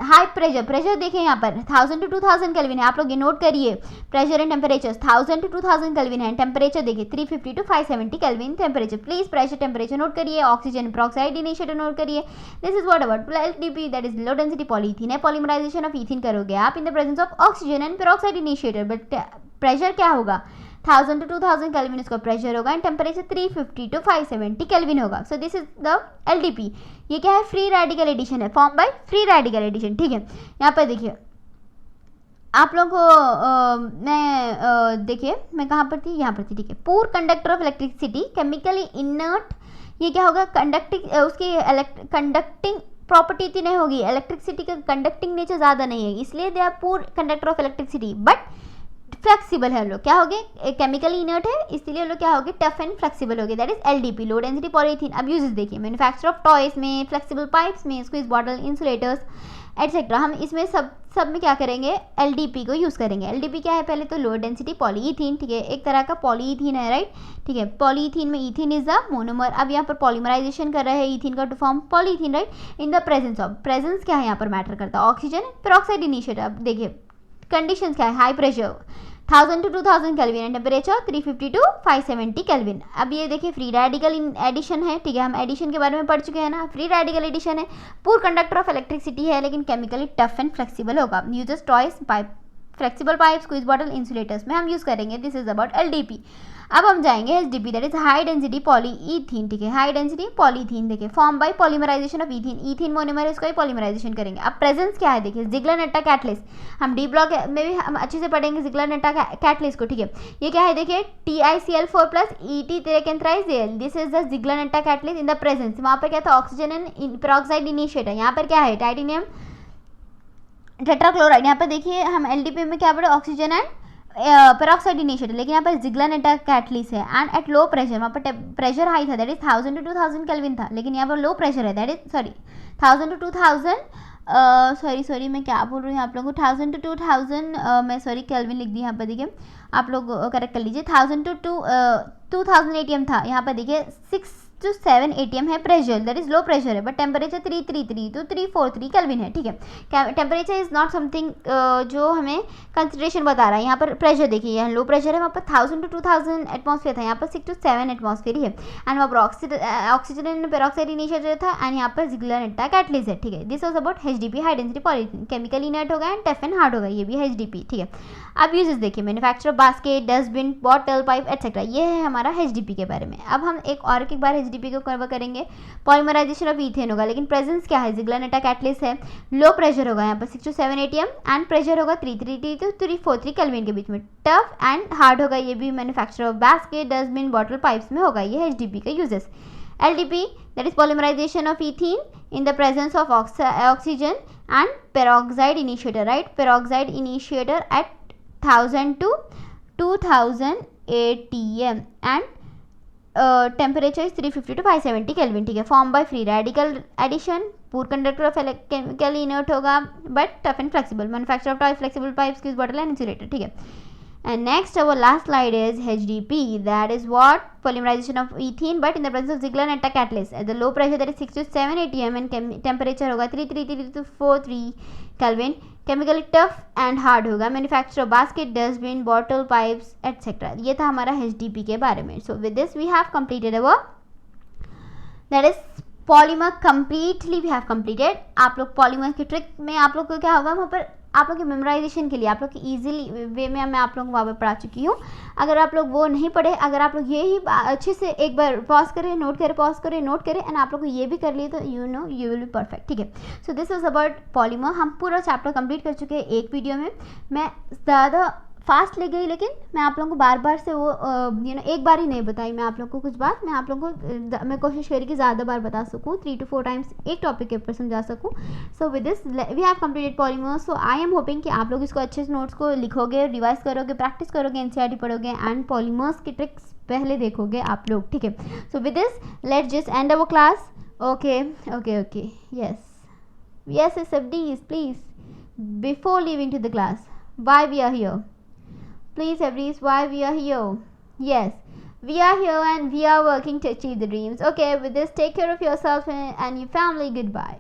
हाई प्रेशर देखिए यहाँ पर 1000 to 2000 केल्विन है, आप लोग ये नोट करिए। Pressure and temperature 1000 to 2000 kelvin है, टेम्परेचर देखिए 350 to 570 kelvin temperature. Please pressure temperature note करिए, ऑक्सीजन पेरोक्साइड इनिशिएटर नोट करिए। This is what about LDP, that is low density polythene है। पॉलीमराइजेशन ऑफ ईथीन करोगे आप इन the presence of oxygen and peroxide initiator, but pressure क्या होगा 1000 to 2000 kelvin इसका pressure होगा and temperature 350 to 570 kelvin होगा। So this is the LDP। ये क्या है, फ्री रेडिकल एडिशन है, form by free radical addition, ठीक है। यहाँ पर देखिए आप लोगों को मैं देखिए मैं कहाँ पर थी, यहाँ पर थी, ठीक है। पूर conductor of electricity chemically inert, ये क्या होगा, कंडक्टिंग, उसकी कंडक्टिंग प्रॉपर्टी इतनी नहीं होगी, इलेक्ट्रिसिटी का कंडक्टिंग नेचर ज़्यादा नहीं है, इसलिए दे आर पूर conductor of electricity, but flexible है। लोग क्या होगे, केमिकली इनर्ट है, इसलिए लोग क्या होगे, टफ एंड फ्लेक्सिबल होगे, that is LDP, low density polythene. अब यूजेस देखिए, मैन्युफैक्चर ऑफ टॉयज में, फ्लेक्सिबल पाइप्स में, स्क्वीज बॉटल, इंसुलेटर्स एटसेट्रा। हम इसमें सब में क्या करेंगे, LDP को यूज़ करेंगे। LDP क्या है, पहले तो लो डेंसिटी पॉलीथीन, ठीक है, एक तरह का पॉलीथीन है, राइट, ठीक है। पॉलीथीन में ईथीन इज द मोनोमर। अब यहाँ पर पॉलीमराइजेशन कर रहे हैं ईथीन का to form polythene, right, in the presence of, presence क्या है यहाँ पर मैटर करता है, ऑक्सीजन पेरोक्साइड इनिशिएटर। अब देखिए कंडीशन क्या है, high pressure 1000 to 2000 kelvin and temperature 350 to 570 kelvin. अब ये देखिए फ्री रेडिकल एडिशन है, ठीक है, हम एडिशन के बारे में पढ़ चुके हैं ना। फ्री रेडिकल एडिशन है, पूर कंडक्टर ऑफ इलेक्ट्रिसिटी है, लेकिन केमिकली टफ एंड फ्लेक्सिबल होगा। Uses toys, pipe, flexible pipe, squeeze bottle, insulators में हम यूज़ करेंगे। This is about LDP। अब हम जाएंगे HDP, that is high density polythene, ठीक है, हाई डेंसिटी पॉलीथीन देखिए form by polymerisation of ethene, ethene monomer इसको ही पॉलीमराइजेशन करेंगे। अब प्रेजेंस क्या है देखिए, जिग्लर-नट्टा कैटलिस्ट, हम डी ब्लॉक में भी हम अच्छे से पढ़ेंगे जिग्लर-नट्टा कैटलिस्ट को, ठीक है। ये क्या है देखिए, TiCl4 plus ET this is the Ziegler Natta catalyst in the presence. वहाँ पर क्या था, ऑक्सीजन एंड पेरोक्साइड इनिशिएटर, यहाँ पर क्या है, टाइटेनियम टेट्राक्लोराइड। यहाँ पर देखिए हम LDP में क्या पढ़े, ऑक्सीजन एंड पेरोक्साइड इनिशिएटर, लेकिन यहाँ पर जिग्लर-नट्टा कैटलिस्ट है एंड एट लो प्रेशर। वहाँ पर प्रेशर हाई था, दैट इज 1000 to 2000 केल्विन था, लेकिन यहाँ पर लो प्रेशर है, दैट इज 1000 to 2000 सॉरी मैं क्या बोल रही हूँ आप लोगों को, 1000 to 2000 मैं केल्विन लिख दी यहाँ पर, देखिए आप लोग करेक्ट कर लीजिए। 1000 to 2000 ATM था, यहाँ पर देखिए 6 to 7 ATM है pressure, that is low pressure है, बट टेम्परेचर 333 to 343 केल्विन है, ठीक है। टेम्परेचर इज नॉट समथिंग जो हमें कंसिडरेशन बता रहा है। यहाँ पर प्रेशर देखिए, यहाँ लो प्रेशर है, वहाँ पर 1000 to 2000 एटमॉस्फेयर था, यहाँ पर 6 to 7 एटमॉस्फेयर ही है, एंड वहाँ पर ऑक्सीजन एंड पेरोक्साइड इनिशिएटर था, एंड यहाँ पर जिग्लर-नट्टा कैटलिस्ट है, ठीक है। This was about HDP, high density polythene, chemical inert होगा एंड टफ एंड हार्ड होगा, ये भी HDP, ठीक है। अब यूजेस देखिए, manufacture of basket, dustbin, bottle, pipe etcetera, ये है हमारा HDP के बारे में। अब हम एक और एक बार HDP को कवर करेंगे। पॉलीमराइजेशन ऑफ ईथेन होगा, लेकिन प्रेजेंस क्या है, जिग्लर-नट्टा कैटलिस्ट है, लो प्रेशर होगा, यहाँ पर 6 to 7 ATM एंड प्रेशर होगा 333 to 343 केल्विन के बीच में, टफ एंड हार्ड होगा, ये भी manufacture of basket, dustbin, bottle, pipes में होगा, ये HDP का uses. LDP that is polymerisation of ethene in the presence of oxygen and peroxide initiator, right, peroxide initiator at 1000 to 2000 ATM and temperature is 350 to 570 Kelvin, ठीक है। Form by free radical addition, poor conductor of chemically inert होगा but tough and flexible, manufacture of toy, flexible pipes, squeeze bottle and insulator, ठीक है। And next our last slide is HDP, that is what polymerization of ethene but in the presence of Ziegler-Natta catalyst at the low pressure, that is 6 to 7 ATM and temperature होगा 333 to 43 Kelvin, chemically tough and hard होगा, manufacture of basket, dustbin, bottle, pipes etc. ये था हमारा HDP के बारे में। So with this we have completed our, that is polymer completely we have completed. आप लोग पॉलीमर की ट्रिक में आप लोग को क्या होगा, वहाँ पर आप लोग के मेमोराइजेशन के लिए आप लोग की ईजिली वे में मैं आप लोगों को वहाँ पर पढ़ा चुकी हूँ। अगर आप लोग वो नहीं पढ़े, अगर आप लोग ये ही अच्छे से एक बार पॉज करें, नोट करें, पॉज करें, नोट करें एंड आप लोग को ये भी कर लिए तो you know you will be perfect, ठीक है। So this is about polymer. हम पूरा चैप्टर कंप्लीट कर चुके हैं एक वीडियो में। मैं ज़्यादा फास्ट ले गई, लेकिन मैं आप लोगों को बार बार से वो एक बार ही नहीं बताई मैं आप लोगों को कुछ बात, मैं आप लोगों को मैं कोशिश करी कि ज़्यादा बार बता सकूँ, 3 to 4 टाइम्स एक टॉपिक के ऊपर समझा सकूँ. So with this we have completed polymers. So I am hoping कि आप लोग इसको अच्छे से नोट्स को लिखोगे, रिवाइज करोगे, प्रैक्टिस करोगे, एनसीईआरटी पढ़ोगे एंड पॉलीमर्स की ट्रिक्स पहले देखोगे आप लोग, ठीक है. सो with this let's just and our class. Okay okay okay, yes SFDs, please, before leaving to the class, why we are here. Please everybody, why we are here. Yes, we are here and we are working to achieve the dreams. Okay, with this, take care of yourself and your family. Goodbye.